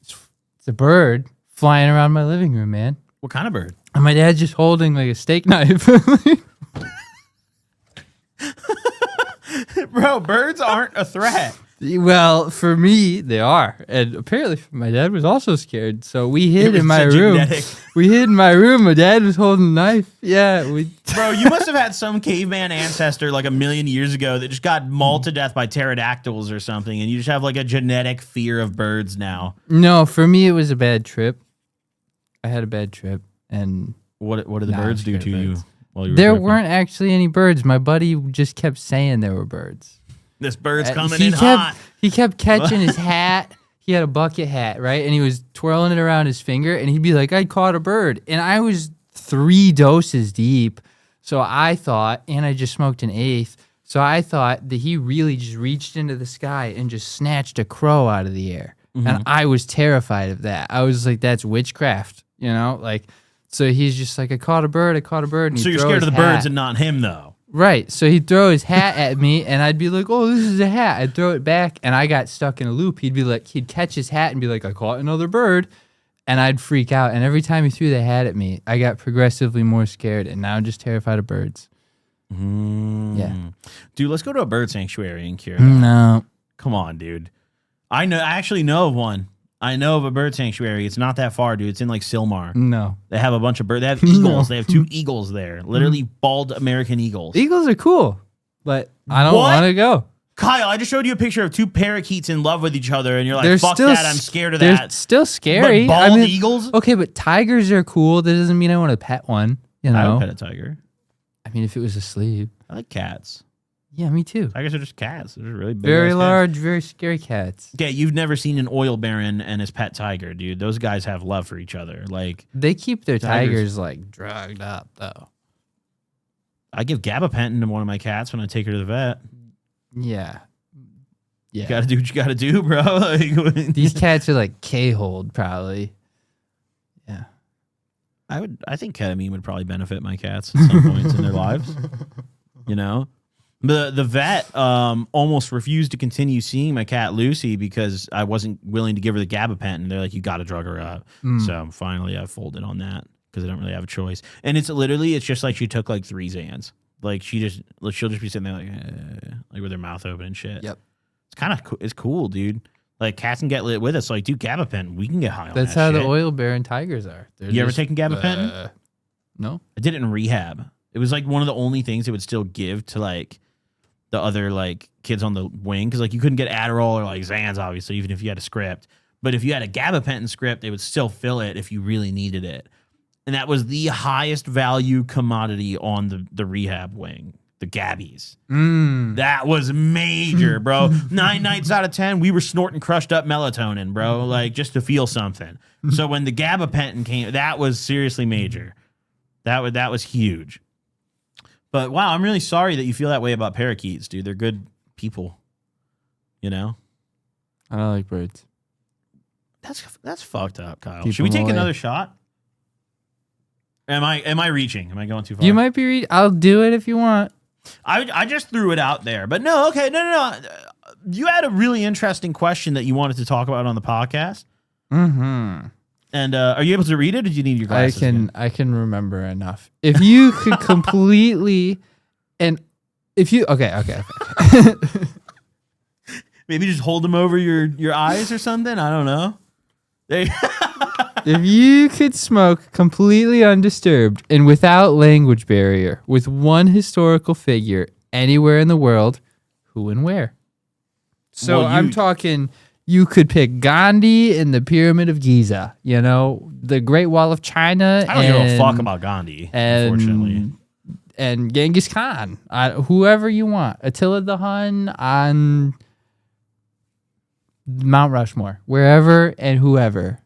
It's a bird flying around my living room, man. What kind of bird? And my dad's just holding like a steak knife. Bro, birds aren't a threat. Well, for me, they are. And apparently my dad was also scared. So we hid in my room. We hid in my room. My dad was holding a knife. Yeah. Bro, you must have had some caveman ancestor like 1,000,000 years ago that just got mauled to death by pterodactyls or something, and you just have like a genetic fear of birds now. No, for me, it was a bad trip. I had a bad trip. And what did the birds do to you while you were There tripping? weren't actually any birds. My buddy just kept saying there were birds. This bird's coming in hot. He kept catching his hat. He had a bucket hat, right? And he was twirling it around his finger, and he'd be like, "I caught a bird." And I was 3 doses deep. So I thought, and I just smoked an 1/8. So I thought that he really just reached into the sky and just snatched a crow out of the air. Mm-hmm. And I was terrified of that. I was like, that's witchcraft, you know? Like, so he's just like, I caught a bird. And so you're scared of the birds and not him, though. Right. So he'd throw his hat at me, and I'd be like, "Oh, this is a hat." I'd throw it back, and I got stuck in a loop. He'd be like, he'd catch his hat and be like, "I caught another bird." And I'd freak out. And every time he threw the hat at me, I got progressively more scared, and now I'm just terrified of birds. Yeah. Dude, let's go to a bird sanctuary and cure that. No. Come on, dude. I actually know of one. I know of a bird sanctuary. It's not that far, dude. It's in like Silmar. No. They have a bunch of birds. They have eagles. They have 2 eagles there. Literally bald American eagles. Eagles are cool, but I don't want to go. Kyle, I just showed you a picture of 2 parakeets in love with each other, and you're like, They're fuck still that, I'm scared of They're that. still scary. But bald eagles? Okay, but tigers are cool. That doesn't mean I want to pet one, you know? I would pet a tiger. I mean, if it was asleep. I like cats. Yeah, me too. Tigers are just cats. They're just really big. Very large, very scary cats. Yeah, you've never seen an oil baron and his pet tiger, dude. Those guys have love for each other. Like, they keep their tigers like drugged up, though. I give gabapentin to one of my cats when I take her to the vet. Yeah. You gotta do what you gotta do, bro. Like, these cats are like K-hold, probably. Yeah. I think ketamine would probably benefit my cats at some points in their lives. You know? The vet almost refused to continue seeing my cat Lucy because I wasn't willing to give her the gabapentin. They're like, you got to drug her up. So finally I folded on that because I don't really have a choice. And it's just like she took like 3 Xans. Like she'll just be sitting there like with her mouth open and shit. Yep. It's kind of it's cool, dude. Like cats can get lit with us. Like, dude, gabapentin, we can get high on that. That's how shit. the oil baron tigers are. You ever taken gabapentin? No. I did it in rehab. It was like one of the only things it would still give to like the other like kids on the wing, because like you couldn't get Adderall or like Xans, obviously, even if you had a script. But if you had a gabapentin script, they would still fill it if you really needed it. And that was the highest value commodity on the rehab wing, the Gabbies. That was major, bro. 9 nights out of 10, we were snorting crushed up melatonin, bro, like just to feel something. So when the gabapentin came, that was seriously major. That was huge. But wow, I'm really sorry that you feel that way about parakeets, dude. They're good people, you know? I don't like birds. That's fucked up, Kyle. Keep Should we them take away. another shot? Am I reaching? Am I going too far? You might be. I'll do it if you want. I just threw it out there, but no. Okay, no. You had a really interesting question that you wanted to talk about on the podcast. Mm-hmm. And are you able to read it, or do you need your glasses? I can remember enough. If you could completely, and if you okay. Maybe just hold them over your eyes or something. I don't know. If you could smoke completely undisturbed and without language barrier with one historical figure anywhere in the world, who and where? So Well, I'm talking, you could pick Gandhi in the Pyramid of Giza, you know, the Great Wall of China. I don't give a fuck about Gandhi, unfortunately. And Genghis Khan, whoever you want. Attila the Hun on Mount Rushmore, wherever and whoever.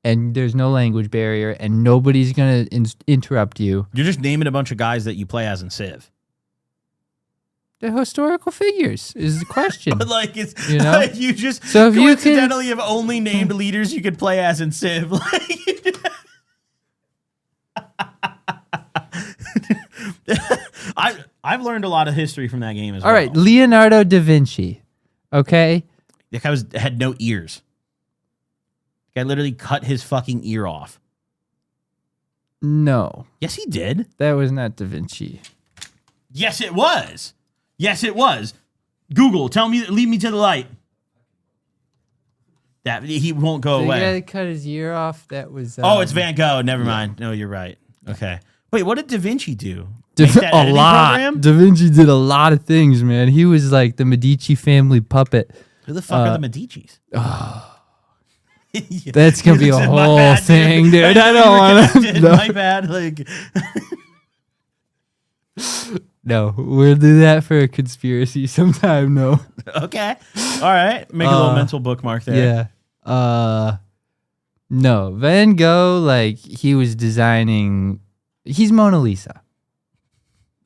And there's no language barrier, and nobody's going to interrupt you. You're just naming a bunch of guys that you play as in Civ. The historical figures is the question. But like it's You know? like you just So if you could- coincidentally have only named leaders you could play as in Civ. Like I've learned a lot of history from that game as well. All right, Leonardo da Vinci. Okay? That guy had no ears. The guy literally cut his fucking ear off. No, Yes, he did. that was not da Vinci. Yes, it was. Yes, it was. Google, tell me, lead me to the light. That he won't go The away. guy that cut his ear off, that was... Oh, it's Van Gogh. Never mind. No, you're right. Okay. Wait, what did Da Vinci do? Da- Make that a editing lot. program? Da Vinci did a lot of things, man. He was like the Medici family puppet. Who the fuck are the Medicis? That's gonna be a My whole bad, thing, dude. I I knew don't you were want connected. to. My bad. Like, No, we'll do that for a conspiracy sometime. No. okay. All right. Make a little mental bookmark there. Yeah. No. Van Gogh, like he was designing. He's Mona Lisa.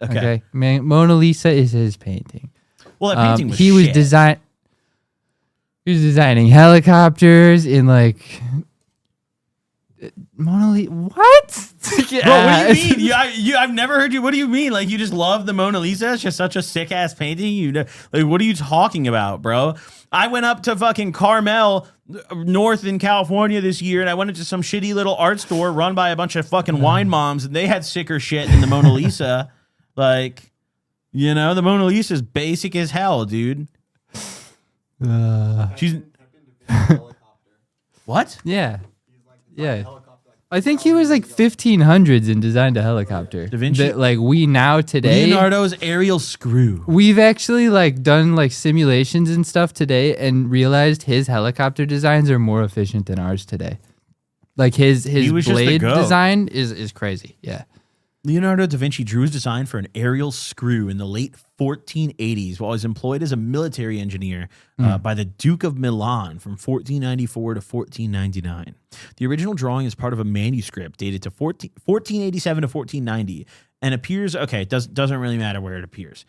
Okay. Mona Lisa is his painting. Well, that painting was he was shit. He was designing helicopters in like Mona Lisa. What? Bro, what do you mean? I've never heard you. What do you mean? Like you just love the Mona Lisa? It's just such a sick ass painting. Like what are you talking about, bro? I went up to fucking Carmel, north in California this year, and I went into some shitty little art store run by a bunch of fucking wine moms, and they had sicker shit than the Mona Lisa. Like, you know, the Mona Lisa's basic as hell, dude. She's what? Yeah. Yeah. I think he was like 1500s and designed a helicopter. Da Vinci? That, like we now today, Leonardo's aerial screw. we've actually like done like simulations and stuff today and realized his helicopter designs are more efficient than ours today. Like his was just the blade goat. design is crazy. Yeah. Leonardo da Vinci drew his design for an aerial screw in the late 1480s while he was employed as a military engineer by the Duke of Milan from 1494 to 1499. The original drawing is part of a manuscript dated to 1487 to 1490 and appears, okay, it doesn't really matter where it appears.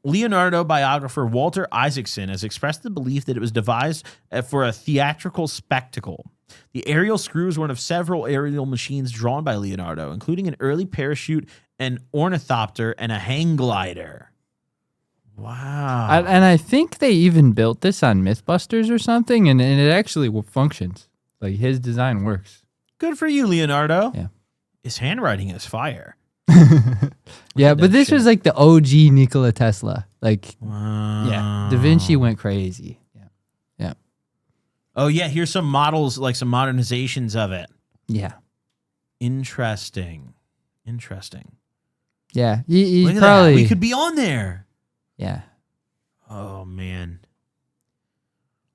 Leonardo biographer Walter Isaacson has expressed the belief that it was devised for a theatrical spectacle. The aerial screw is one of several aerial machines drawn by Leonardo, including an early parachute, an ornithopter, and a hang glider. Wow. And I think they even built this on Mythbusters or something, and it actually functions. Like his design works. Good for you, Leonardo. Yeah. His handwriting is fire. Yeah, at but that this shit. was like the OG Nikola Tesla. Like, Wow. yeah, Da Vinci went crazy. Yeah. Yeah. Oh, yeah. Here's some models, like some modernizations of it. Yeah. Interesting. Yeah. He's Look at probably. that. We could be on there. Yeah. Oh man,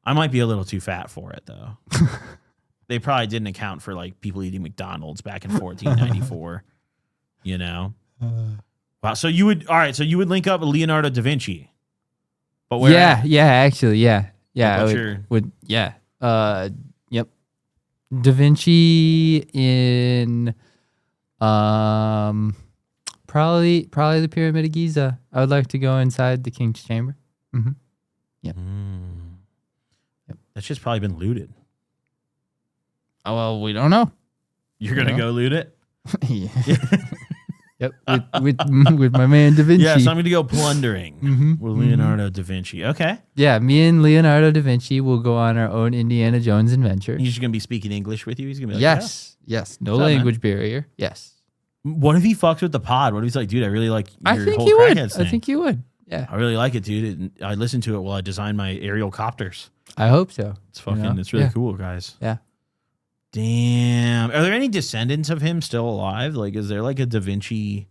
I might be a little too fat for it though. They probably didn't account for like people eating McDonald's back in 1494. You know. Wow. So you would So you would link up with Leonardo da Vinci, but where? Yeah. Actually, yeah. I what's would, your- would. Yeah. Yep. Da Vinci in, probably the Pyramid of Giza. I would like to go inside the King's Chamber. Mm. That's just probably been looted. Oh well, we don't know. You're gonna go loot it? Yeah. Yep. With my man Da Vinci. Yeah, so I'm gonna go plundering with Leonardo da Vinci. Okay. Yeah, me and Leonardo da Vinci will go on our own Indiana Jones adventure. He's just gonna be speaking English with you. He's gonna be like, Yes. No What's up, man? language barrier. Yes. yeah. What if he fucks with the pod? What if he's like, dude, I really like your I think whole you would. Crackheads I thing. think you would. Yeah. I really like it, dude. I listened to it while I designed my aerial copters. I hope so. It's fucking, You know? it's really Yeah. cool, guys. Yeah. Damn. Are there any descendants of him still alive? Like, is there like a Da Vinci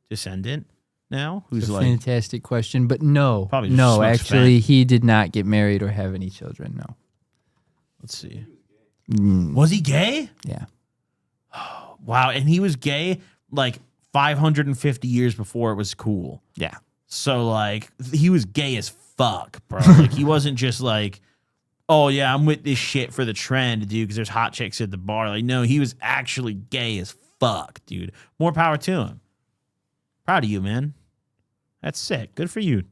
descendant now who's It's a like, fantastic question, but no. Probably just No, smokes actually, he did not get married or have any children. No. let's see. Mm, Was he gay? yeah. Wow. And he was gay like 550 years before it was cool. Yeah. So like he was gay as fuck, bro. Like he wasn't just like, oh yeah, I'm with this shit for the trend, dude, because there's hot chicks at the bar. Like, no, he was actually gay as fuck, dude. More power to him. Proud of you, man. That's sick. Good for you.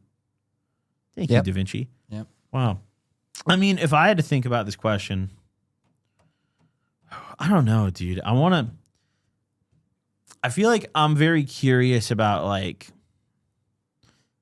Thank Yep. you, Da Vinci. Yep. Wow. I mean, if I had to think about this question, I don't know, dude. I feel like I'm very curious about like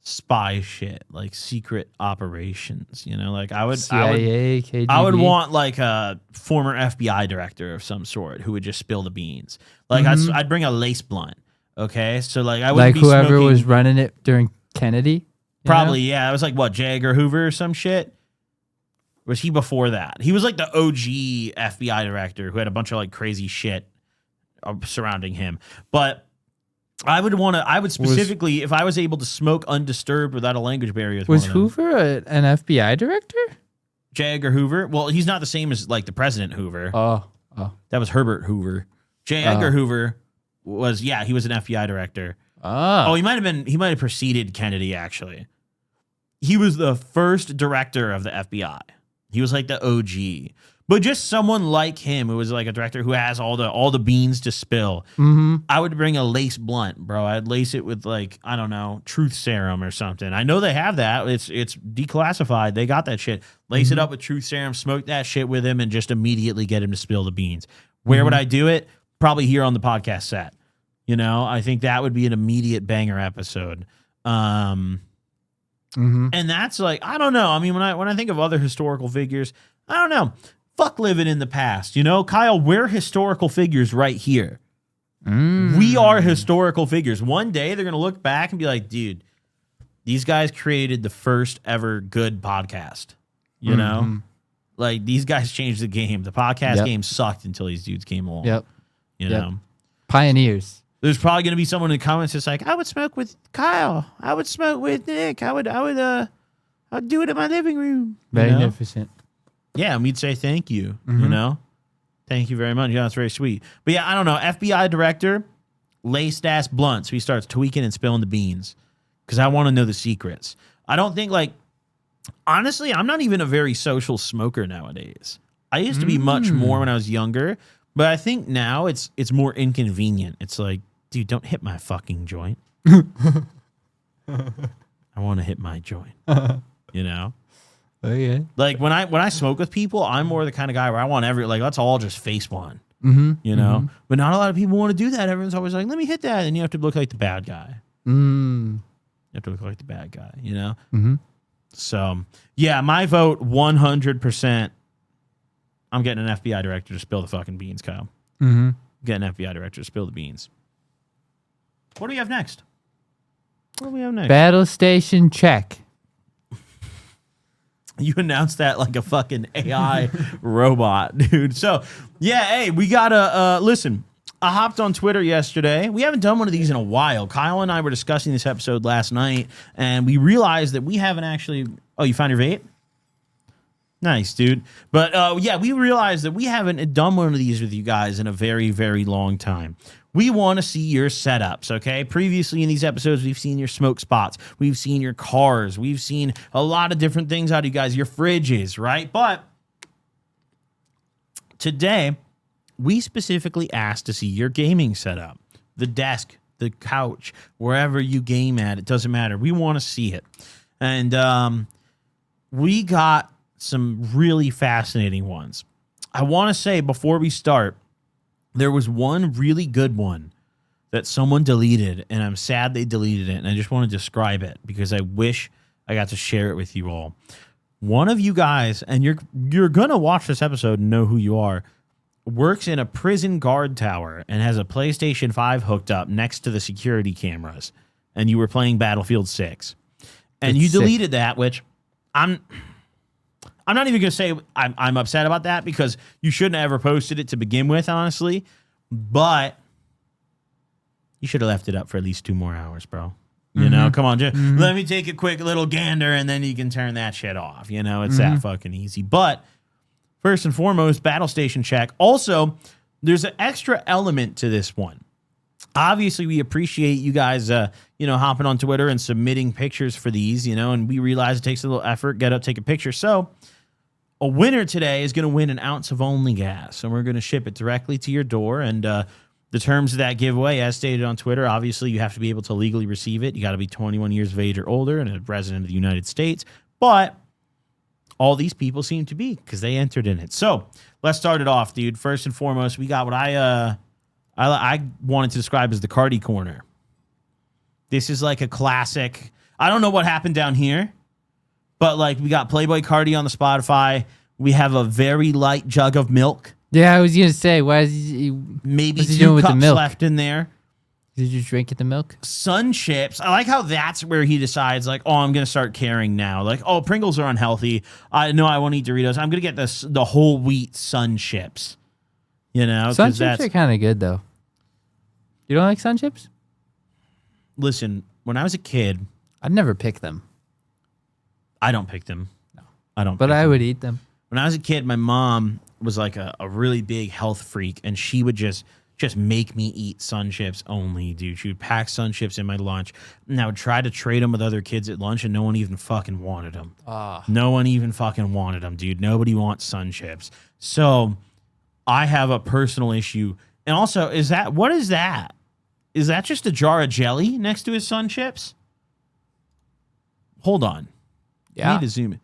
spy shit, like secret operations, you know? Like I would CIA, KGB. I would want like a former FBI director of some sort who would just spill the beans. Like I'd bring a lace blunt. Okay? So like I would like be whoever smoking, was running it during Kennedy. you probably, know? yeah. It was like what, J. Edgar Hoover or some shit? Was he before that? He was like the OG FBI director who had a bunch of like crazy shit surrounding him. But I would specifically, if I was able to smoke undisturbed without a language barrier. Was Hoover an FBI director? J. Edgar Hoover? Well, he's not the same as like the President Hoover. Oh. That was Herbert Hoover. J. Edgar Hoover was, yeah, he was an FBI director. Oh, he might have preceded Kennedy, actually. He was the first director of the FBI. He was like the OG. But just someone like him who was like a director who has all the beans to spill. Mm-hmm. I would bring a lace blunt, bro. I'd lace it with like, I don't know, truth serum or something. I know they have that. It's declassified. They got that shit. Lace it up with truth serum, smoke that shit with him, and just immediately get him to spill the beans. Where would I do it? Probably here on the podcast set. You know, I think that would be an immediate banger episode. And that's like, I don't know. I mean, when I think of other historical figures, I don't know. Fuck living in the past. You know, Kyle, we're historical figures right here. We are historical figures. One day they're going to look back and be like, dude, these guys created the first ever good podcast. You know? Like, these guys changed the game. The podcast game sucked until these dudes came along. Yep. You know? Pioneers. There's probably going to be someone in the comments that's like, I would smoke with Kyle. I would smoke with Nick. I'd do it in my living room. You know? Magnificent. Yeah, and we'd say thank you, you know? Thank you very much. Yeah, that's very sweet. But yeah, I don't know. FBI director, laced ass blunt. So he starts tweaking and spilling the beans because I want to know the secrets. I don't think, like, honestly, I'm not even a very social smoker nowadays. I used to be much more when I was younger, but I think now it's more inconvenient. It's like, dude, don't hit my fucking joint. I want to hit my joint, you know? Okay. Like when I smoke with people, I'm more the kind of guy where I want let's all just face one, you know. But not a lot of people want to do that. Everyone's always like, "Let me hit that," and you have to look like the bad guy. You have to look like the bad guy, you know. So yeah, my vote 100%. I'm getting an FBI director to spill the fucking beans, Kyle. Getting an FBI director to spill the beans. What do we have next? Battle station check. You announced that like a fucking AI robot, dude. So, yeah, hey, we gotta listen. I hopped on Twitter yesterday. We haven't done one of these in a while. Kyle and I were discussing this episode last night, and we realized that we haven't actually. Oh, you found your vape? Nice, dude. But yeah, we realized that we haven't done one of these with you guys in a very, very long time. We want to see your setups, okay? Previously in these episodes, we've seen your smoke spots. We've seen your cars. We've seen a lot of different things out of you guys, your fridges, right? But today, we specifically asked to see your gaming setup, the desk, the couch, wherever you game at. It doesn't matter. We want to see it. And we got some really fascinating ones. I want to say before we start, there was one really good one that someone deleted, and I'm sad they deleted it, and I just want to describe it because I wish I got to share it with you all. One of you guys, and you're going to watch this episode and know who you are, works in a prison guard tower and has a PlayStation 5 hooked up next to the security cameras, and you were playing Battlefield 6. And That's you sick. deleted that, which I'm not even going to say I'm upset about that because you shouldn't have ever posted it to begin with, honestly. But you should have left it up for at least 2 more hours, bro. You know, come on, just let me take a quick little gander and then you can turn that shit off. You know, it's that fucking easy. But first and foremost, battle station check. Also, there's an extra element to this one. Obviously, we appreciate you guys, hopping on Twitter and submitting pictures for these, and we realize it takes a little effort. Get up, take a picture. So a winner today is going to win an ounce of only gas, and we're going to ship it directly to your door. And the terms of that giveaway, as stated on Twitter, obviously you have to be able to legally receive it. You got to be 21 years of age or older and a resident of the United States. But all these people seem to be because they entered in it. So let's start it off, dude. First and foremost, we got what I wanted to describe as the Cardi Corner. This is like a classic. I don't know what happened down here, but like we got Playboy Cardi on the Spotify. We have a very light jug of milk. Yeah, I was gonna say, why is he? Maybe What's he 2 doing with the cups milk? left in there. Did you drink the milk? Sun chips. I like how that's where he decides, like, oh, I'm going to start caring now. Like, oh, Pringles are unhealthy. I know I want to eat Doritos. I'm going to get the whole wheat sun chips. Sun chips are kind of good though. You don't like sun chips? Listen, when I was a kid, I'd never pick them. I don't pick them. No, I don't. But pick I them. would eat them. When I was a kid, my mom was like a really big health freak, and she would just make me eat sun chips only, dude. She would pack sun chips in my lunch, and I would try to trade them with other kids at lunch, and no one even fucking wanted them. No one even fucking wanted them, dude. Nobody wants sun chips. So I have a personal issue. And also, what is that? Is that just a jar of jelly next to his sun chips? Hold on. I Yeah. need to zoom in.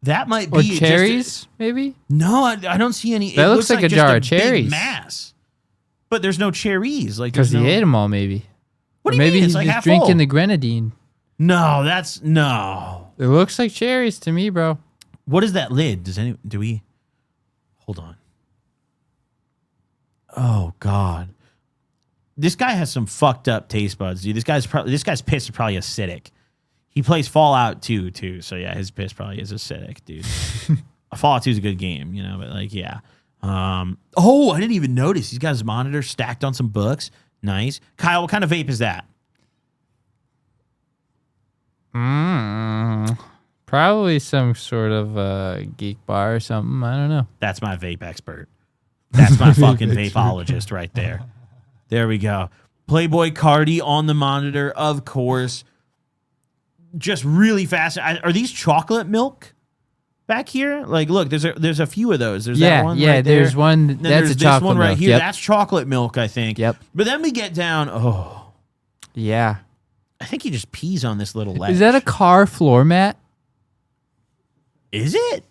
That might be Or just cherries, maybe? no, I don't see any. That looks like a just jar of big cherries. mass, but there's no cherries. Like, Because there's he no, ate them all, maybe. What Or do you maybe mean? he's It's like just half drinking full. the grenadine. No, that's no. It looks like cherries to me, bro. What is that lid? Do we? Hold on. Oh God, this guy has some fucked up taste buds, dude. This guy's piss is probably acidic. He plays Fallout 2 too, so yeah, his piss probably is acidic, dude. Fallout 2 is a good game, but like, yeah. Oh, I didn't even notice. He's got his monitor stacked on some books. Nice. Kyle, what kind of vape is that? Probably some sort of geek bar or something. I don't know. That's my vape expert. That's my fucking vapeologist right there. There we go. Playboy Cardi on the monitor, of course. Just really fast. Are these chocolate milk back here? Like, look, there's a few of those. There's that one right there. there's one. Then That's there's a this chocolate one right milk. here. Yep. That's chocolate milk, I think. Yep. But then we get down. Oh, Yeah. I think he just pees on this little ledge. Is that a car floor mat? Is it?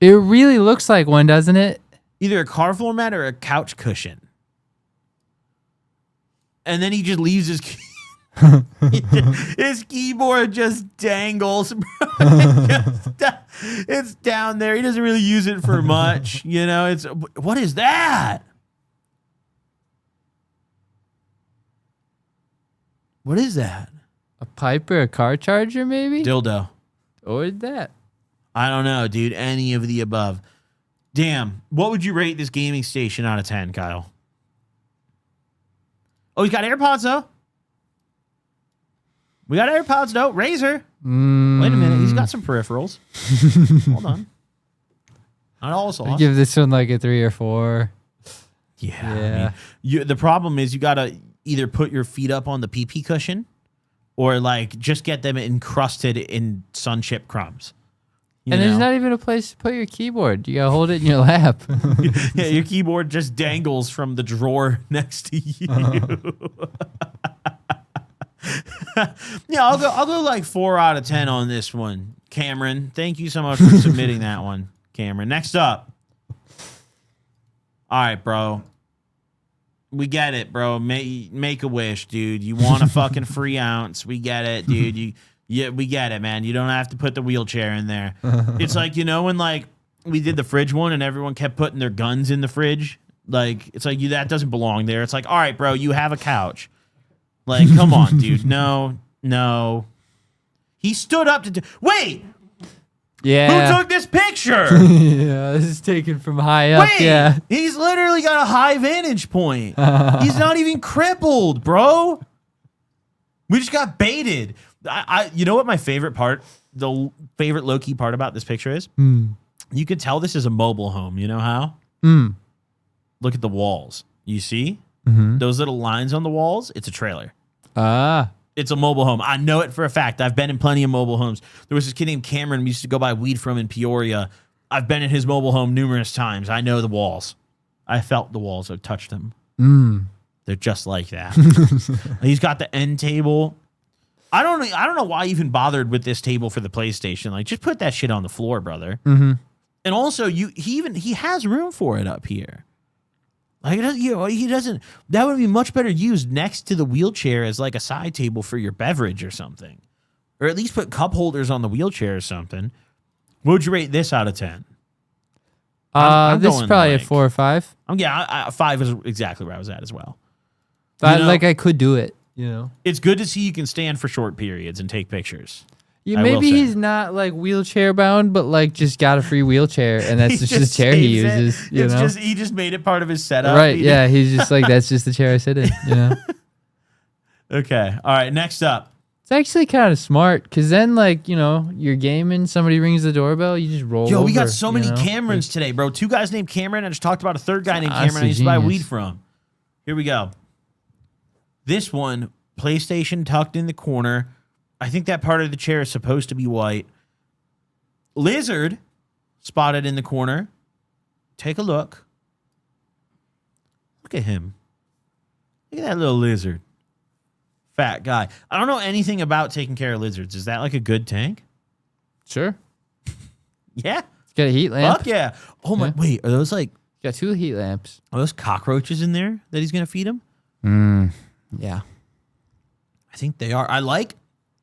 It really looks like one, doesn't it? Either a car floor mat or a couch cushion. And then he just leaves his his keyboard just dangles, bro. It's down there. He doesn't really use it for much, It's what is that? What is that? A pipe or a car charger, maybe? Dildo. Or that? I don't know, dude. Any of the above. Damn. What would you rate this gaming station out of 10, Kyle? Oh, he's got AirPods, though. We got AirPods, though. Razer. Wait a minute. He's got some peripherals. Hold on. Not all sauce. I give this one like a 3 or 4. Yeah. I mean, the problem is you got to either put your feet up on the pee-pee cushion or like just get them encrusted in sun chip crumbs. And there's not even a place to put your keyboard. You got to hold it in your lap. Yeah, your keyboard just dangles from the drawer next to you. Yeah, I'll go like 4 out of 10 on this one. Cameron, thank you so much for submitting that one, Cameron. Next up. All right, bro. We get it, bro. Make a wish, dude. You want a fucking free ounce. We get it, dude. Yeah, we get it, man. You don't have to put the wheelchair in there. It's like, you know, when like we did the fridge one and everyone kept putting their guns in the fridge. Like, it's like that doesn't belong there. It's like, all right, bro, you have a couch. Like, come on, dude. No. He stood up to wait. Yeah. Who took this picture? Yeah, this is taken from high up. Wait, yeah. He's literally got a high vantage point. He's not even crippled, bro. We just got baited. You know what my favorite part, the favorite low-key part about this picture is? You could tell this is a mobile home. You know how? Look at the walls. You see? Those little lines on the walls? It's a trailer. It's a mobile home. I know it for a fact. I've been in plenty of mobile homes. There was this kid named Cameron we used to go buy weed from in Peoria. I've been in his mobile home numerous times. I know the walls. I felt the walls. I've touched them. They're just like that. He's got the end table. I don't know why I even bothered with this table for the PlayStation. Like, just put that shit on the floor, brother. And also, he has room for it up here. Like, he doesn't. That would be much better used next to the wheelchair as like a side table for your beverage or something, or at least put cup holders on the wheelchair or something. What would you rate this out of 10? I'm this is going, probably like, a 4 or 5. 5 is exactly where I was at as well. I could do it. You know, it's good to see you can stand for short periods and take pictures. Yeah, maybe he's not like wheelchair bound, but like just got a free wheelchair, and that's just the chair he uses. You know, he just made it part of his setup. Right? Yeah, he's just like that's just the chair I sit in. You know. Okay. All right. Next up. It's actually kind of smart because then, like, you know, you're gaming, somebody rings the doorbell, you just roll. Yo, we got over, so many Camerons today, bro. 2 guys named Cameron. I just talked about a 3rd guy named Cameron I used to buy weed from. Here we go. This one, PlayStation tucked in the corner. I think that part of the chair is supposed to be white. Lizard spotted in the corner. Take a look. Look at him. Look at that little lizard. Fat guy. I don't know anything about taking care of lizards. Is that like a good tank? Sure. Yeah. It's got a heat lamp. Fuck yeah. Oh my, wait, are those like... Got 2 heat lamps. Are those cockroaches in there that he's going to feed him? Yeah. I think they are. I like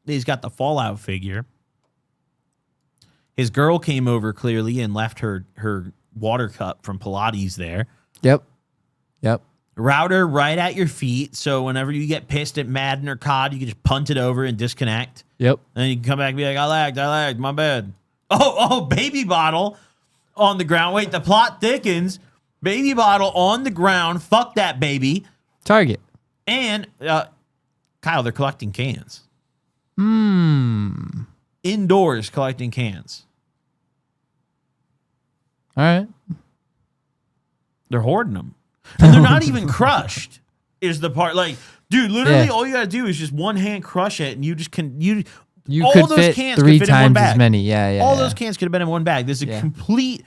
that he's got the Fallout figure. His girl came over clearly and left her water cup from Pilates there. Yep. Router right at your feet, so whenever you get pissed at Madden or COD, you can just punt it over and disconnect. Yep. And then you can come back and be like, I lagged, my bad. Oh, baby bottle on the ground. Wait, the plot thickens. Baby bottle on the ground. Fuck that baby. Target. And, Kyle, they're collecting cans. Indoors collecting cans. All right. They're hoarding them. And they're not even crushed, is the part. Like, dude, literally all you got to do is just one hand crush it, and you just can... You all could those fit cans 3 could fit in one times bag. as many. Yeah. All those cans could have been in one bag. There's a Yeah. complete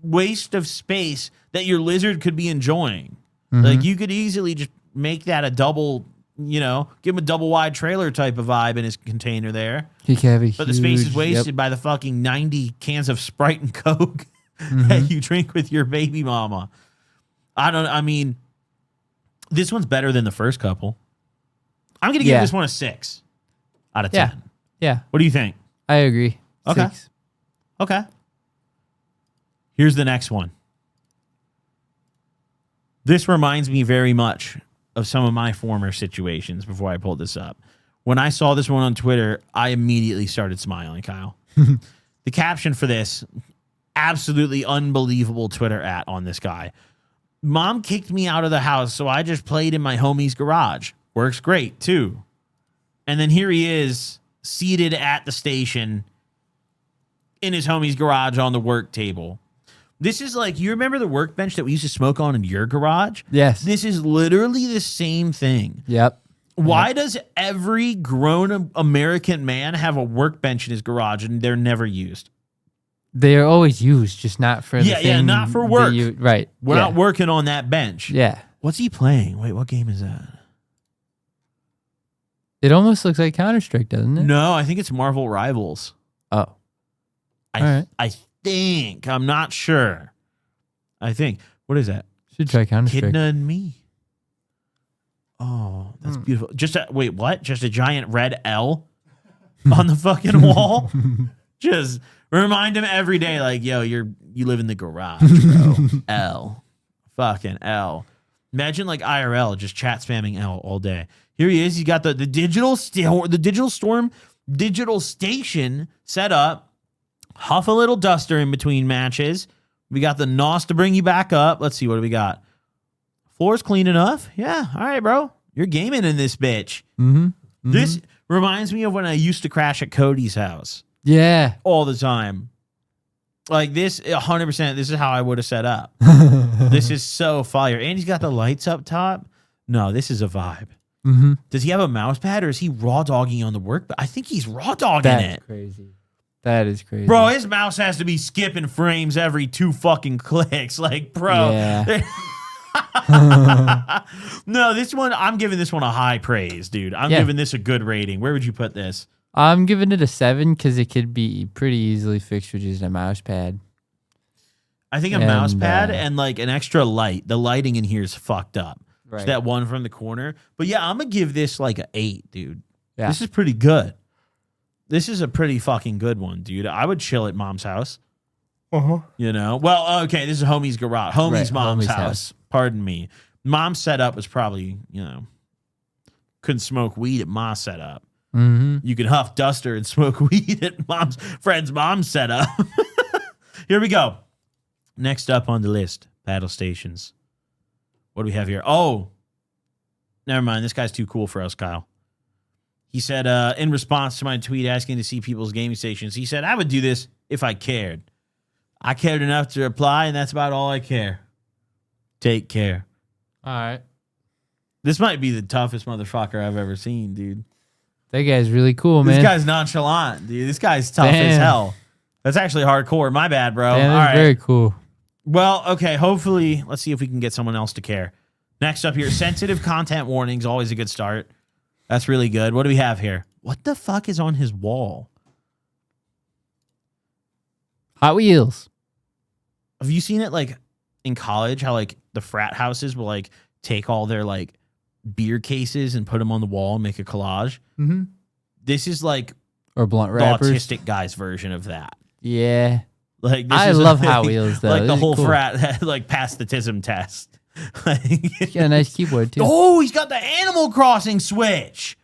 waste of space that your lizard could be enjoying. Like, you could easily just make that a double, you know, give him a double wide trailer type of vibe in his container there. He can have a But the space is huge- wasted by the fucking 90 cans of Sprite and Coke that you drink with your baby mama. I mean, this one's better than the first couple. I'm going to give this one a 6 out of 10. Yeah. What do you think? I agree. Okay. 6. Okay. Here's the next one. This reminds me very much of some of my former situations before I pulled this up. When I saw this one on Twitter, I immediately started smiling, Kyle. The caption for this, absolutely unbelievable Twitter on this guy. Mom kicked me out of the house, so I just played in my homie's garage. Works great, too. And then here he is, seated at the station in his homie's garage on the work table. This is like, you remember the workbench that we used to smoke on in your garage? Yes. This is literally the same thing. Yep. Why does every grown American man have a workbench in his garage and they're never used? They're always used, just not for the thing not for that work. Right. We're not working on that bench. Yeah. What's he playing? Wait, what game is that? It almost looks like Counter-Strike, doesn't it? No, I think it's Marvel Rivals. Oh. I think. I'm not sure. I think. What is that? Should try Counter-Strike. Kidna and Me. Oh, that's beautiful. Wait, what? Just a giant red L on the fucking wall? Just remind him every day, like, yo, you live in the garage, bro. L. Fucking L. Imagine like IRL, just chat spamming L all day. Here he is. He's got the digital station set up. Huff a little duster in between matches. We got the NOS to bring you back up. Let's see, what do we got? Floor's clean enough. Yeah, all right, bro. You're gaming in this bitch. This reminds me of when I used to crash at Cody's house. Yeah. All the time. Like this, 100%, this is how I would have set up. This is so fire. And he's got the lights up top. No, this is a vibe. Does he have a mouse pad or is he raw dogging on the work? I think he's raw dogging it. That's crazy. That is crazy. Bro, his mouse has to be skipping frames every 2 fucking clicks. Like, bro. Yeah. No, this one, I'm giving this one a high praise, dude. I'm giving this a good rating. Where would you put this? I'm giving it a 7 because it could be pretty easily fixed with just a mouse pad. I think a mouse pad and like an extra light. The lighting in here is fucked up. Right. It's that one from the corner. But yeah, I'm going to give this like an 8, dude. Yeah. This is pretty good. This is a pretty fucking good one, dude. I would chill at mom's house. You know? Well, okay, this is homie's garage. Homie's mom's house. Pardon me. Mom's setup was probably, couldn't smoke weed at my setup. You can huff duster and smoke weed at friend's mom's setup. Here we go. Next up on the list, battle stations. What do we have here? Oh, never mind. This guy's too cool for us, Kyle. He said, in response to my tweet asking to see people's gaming stations, he said, I would do this if I cared. I cared enough to reply, and that's about all I care. Take care. All right. This might be the toughest motherfucker I've ever seen, dude. That guy's really cool, man. This guy's nonchalant, dude. This guy's tough as hell. That's actually hardcore. My bad, bro. Damn, all right. Very cool. Well, okay. Hopefully, let's see if we can get someone else to care. Next up here, sensitive content warnings. Always a good start. That's really good. What do we have here? What the fuck is on his wall? Hot Wheels. Have you seen it like in college? How like the frat houses will like take all their like beer cases and put them on the wall and make a collage. This is like Or blunt the wrappers. autistic guy's version of that. Yeah. Like this I is love Hot Wheels though. Like This the is whole cool. frat like passed the TISM test. He's got a nice keyboard too. Oh, he's got the Animal Crossing Switch.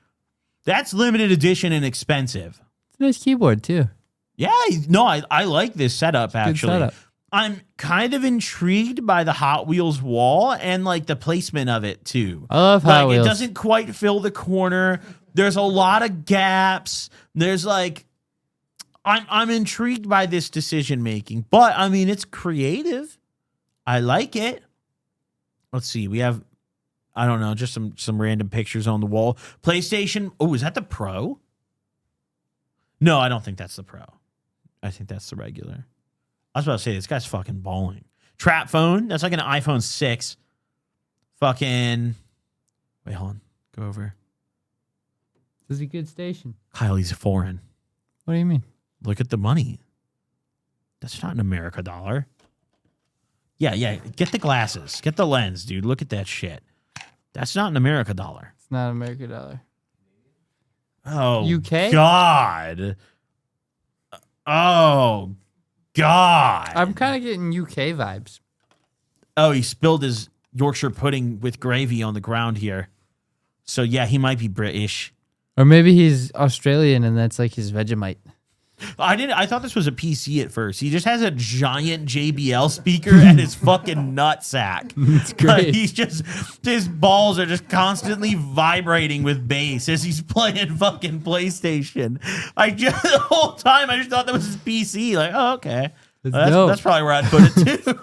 That's limited edition and expensive. It's a nice keyboard too. Yeah, no, I like this setup actually. Good setup. I'm kind of intrigued by the Hot Wheels wall and like the placement of it too. I love Hot Wheels. It doesn't quite fill the corner. There's a lot of gaps. There's like I'm intrigued by this decision making, but I mean it's creative. I like it. Let's see. We have I don't know, just some random pictures on the wall. PlayStation. Oh, is that the Pro? No, I don't think that's the Pro. I think that's the regular. I was about to say, this guy's fucking balling. Trap phone. That's like an iPhone 6. Fucking. Wait, hold on. Go over. This is a good station. Kylie's foreign. What do you mean? Look at the money. That's not an America dollar. Yeah. Get the glasses. Get the lens, dude. Look at that shit. That's not an America dollar. It's not American dollar. Oh, UK? God. Oh, God. I'm kind of getting UK vibes. Oh, he spilled his Yorkshire pudding with gravy on the ground here. So, yeah, he might be British. Or maybe he's Australian and that's like his Vegemite. I thought this was a PC at first. He just has a giant JBL speaker at his fucking nutsack. It's great. He's just, his balls are just constantly vibrating with bass as he's playing fucking PlayStation. The whole time I just thought that was his PC. Like, oh, okay. That's probably where I'd put it too.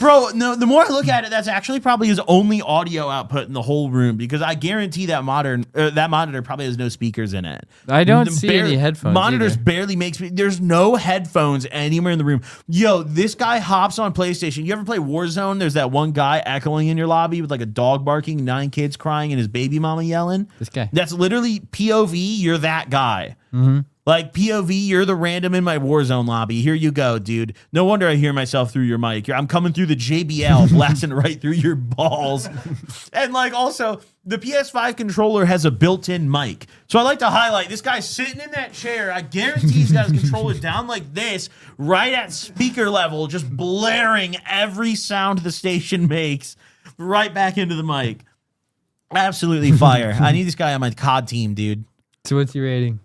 Bro, no, the more I look at it, that's actually probably his only audio output in the whole room, because I guarantee that monitor probably has no speakers in it. I don't see any headphones. Monitors either. barely makes me. There's no headphones anywhere in the room. Yo, this guy hops on PlayStation. You ever play Warzone? There's that one guy echoing in your lobby with like a dog barking, 9 kids crying, and his baby mama yelling. This guy. That's literally POV. You're that guy. Mm-hmm. Like, POV, you're the random in my Warzone lobby. Here you go, dude. No wonder I hear myself through your mic. I'm coming through the JBL, blasting right through your balls. And, like, also, the PS5 controller has a built-in mic. So I like to highlight, this guy's sitting in that chair. I guarantee he's got his controller down like this, right at speaker level, just blaring every sound the station makes right back into the mic. Absolutely fire. I need this guy on my COD team, dude. So what's your rating?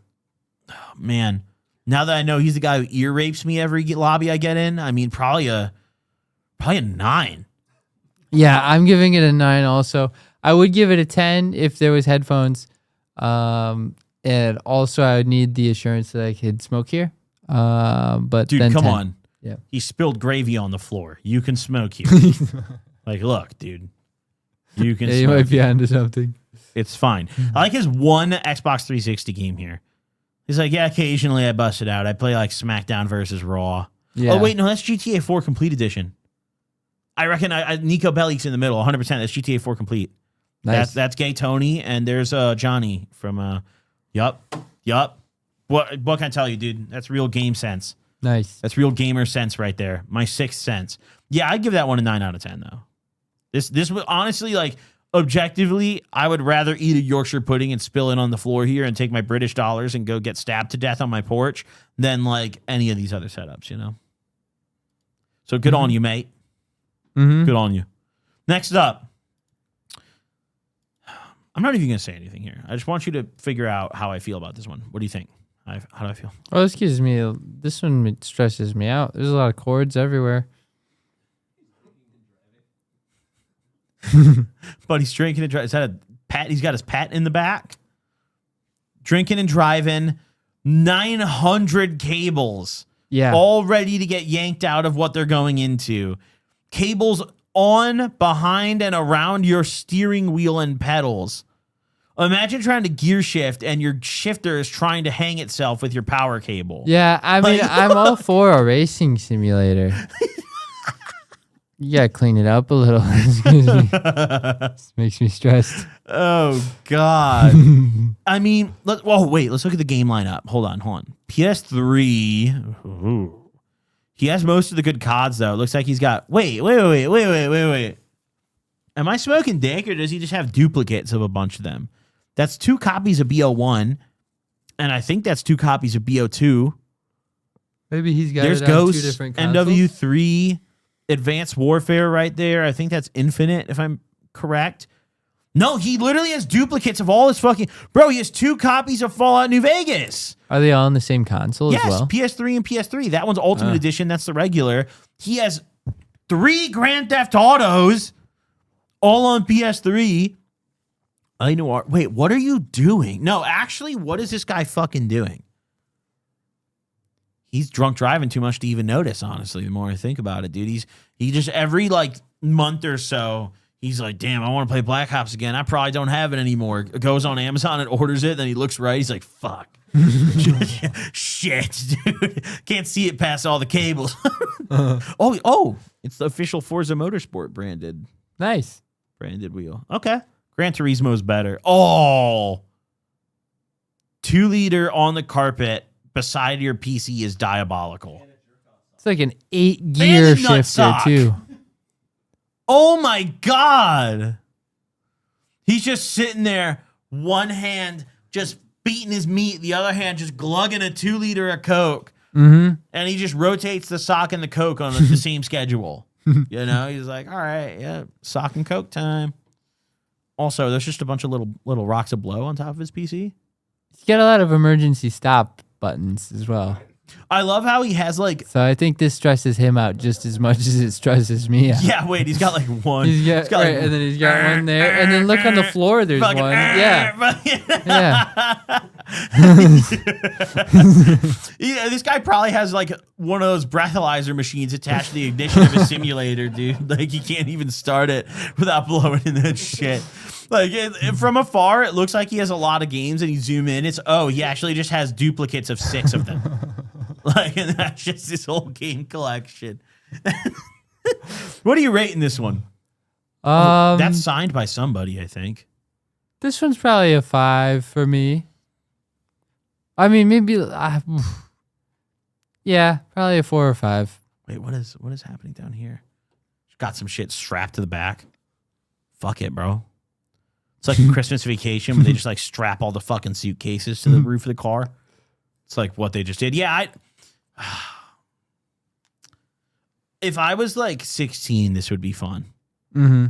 Man, now that I know he's the guy who ear rapes me every lobby I get in, I mean, probably a 9. Yeah, I'm giving it a 9 also. I would give it a 10 if there was headphones. And also I would need the assurance that I could smoke here. But dude, then come 10. on. Yeah. He spilled gravy on the floor. You can smoke here. Like, look, dude. You can Yeah, you smoke might be here. onto something. It's fine. I like his one Xbox 360 game here. He's like, yeah, occasionally I bust it out. I play like SmackDown versus Raw. Yeah. Oh, wait, no, that's GTA 4 Complete Edition. I reckon Nico Bellic's in the middle, 100%. That's GTA 4 Complete. Nice. That's Gay Tony, and there's Johnny from, yup. What can I tell you, dude? That's real game sense. Nice. That's real gamer sense right there. My sixth sense. Yeah, I'd give that one a 9 out of 10, though. This would honestly, like, objectively, I would rather eat a Yorkshire pudding and spill it on the floor here and take my British dollars and go get stabbed to death on my porch than, like, any of these other setups, you know? So good on you, mate. Mm-hmm. Good on you. Next up. I'm not even going to say anything here. I just want you to figure out how I feel about this one. What do you think? How do I feel? Oh, this one stresses me out. There's a lot of cords everywhere. But he's drinking and driving. Is that a pat? He's got his pat in the back. Drinking and driving. 900 cables. Yeah. All ready to get yanked out of what they're going into. Cables on, behind, and around your steering wheel and pedals. Imagine trying to gear shift and your shifter is trying to hang itself with your power cable. Yeah, I mean, I'm all for a racing simulator. You gotta clean it up a little. Excuse me. This makes me stressed. Oh, God. I mean, let's look at the game lineup. Hold on. PS3. Ooh. He has most of the good CODs, though. It looks like he's got... Wait. Am I smoking dick, or does he just have duplicates of a bunch of them? That's 2 copies of BO1, and I think that's 2 copies of BO2. Maybe he's got There's it on Ghost, 2 different consoles. NW3, Advanced Warfare right there. I think that's Infinite, if I'm correct. No, he literally has duplicates of all his fucking... Bro, he has 2 copies of Fallout New Vegas. Are they all on the same console Yes, as well? PS3 and PS3. That one's Ultimate Edition. That's the regular. He has 3 Grand Theft Autos all on PS3. I know. Wait, what are you doing? No, actually, what is this guy fucking doing? He's drunk driving too much to even notice, honestly, the more I think about it, dude. He just every like month or so, he's like, damn, I want to play Black Ops again. I probably don't have it anymore. Goes on Amazon and orders it. Then he looks right. He's like, fuck. Shit, dude. Can't see it past all the cables. Oh, it's the official Forza Motorsport branded wheel. Okay. Gran Turismo's better. Oh. 2-liter on the carpet beside your PC is diabolical. It's like an 8-gear And a nut shifter, sock. too. Oh my God. He's just sitting there, one hand just beating his meat, the other hand just glugging a 2-liter of Coke. Mm-hmm. And he just rotates the sock and the Coke on the same schedule. You know, he's like, all right, yeah, sock and Coke time. Also, there's just a bunch of little rocks of blow on top of his PC. He's got a lot of emergency stop buttons as well. I love how he has like. So I think this stresses him out just as much as it stresses me out. Yeah, wait, he's got like one. He's got right, like, and then he's got one there, and then look on the floor. There's fucking, one. Yeah, yeah. Yeah, this guy probably has like one of those breathalyzer machines attached to the ignition of his simulator, dude. Like he can't even start it without blowing in that shit. Like from afar, it looks like he has a lot of games, and you zoom in, he actually just has duplicates of 6 of them. Like, and that's just his whole game collection. What are you rating this one? That's signed by somebody, I think. This one's probably a 5 for me. I mean, maybe, yeah, probably a 4 or 5. Wait, what is happening down here? Got some shit strapped to the back. Fuck it, bro. It's like a Christmas Vacation when they just like strap all the fucking suitcases to the roof of the car. It's like what they just did. Yeah, if I was like 16, this would be fun. Mm-hmm.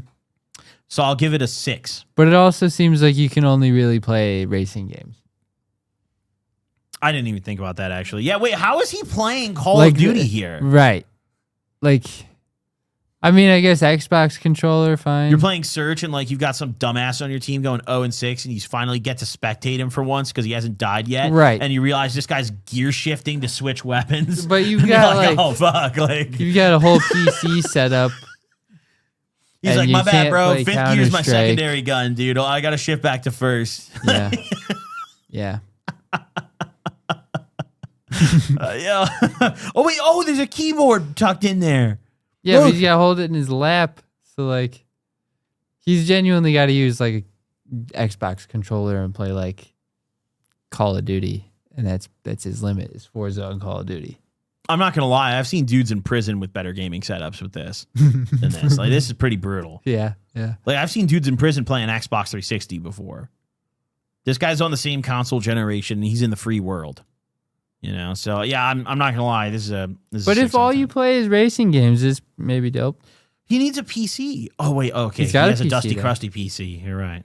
So I'll give it a 6. But it also seems like you can only really play racing games. I didn't even think about that, actually. Yeah, wait, how is he playing Call of Duty here? Right. Like, I mean, I guess Xbox controller, fine. You're playing Search, and like you've got some dumbass on your team going 0-6, and you finally get to spectate him for once because he hasn't died yet. Right. And you realize this guy's gear shifting to switch weapons. But you've And you're got like, oh fuck, like you've got a whole PC setup. he's and like, you my bad, can't bro. play 5th gear's my Counter-Strike." secondary gun, dude. I got to shift back to 1st. Yeah. Yeah. Yeah. Oh wait. Oh, there's a keyboard tucked in there. Yeah, Look. but he's got to hold it in his lap. So, like, he's genuinely got to use, like, an Xbox controller and play, like, Call of Duty. And that's his limit, is Forza and Call of Duty. I'm not gonna lie. I've seen dudes in prison with better gaming setups with this than this. Like, this is pretty brutal. Yeah, yeah. Like, I've seen dudes in prison playing Xbox 360 before. This guy's on the same console generation, and he's in the free world. You know, so yeah, I'm not gonna lie. This is But a if 6 all out of you 10. play is racing games, this may be dope. He needs a PC. Oh wait, okay. He's got he a has a PC dusty, though. crusty PC. You're right.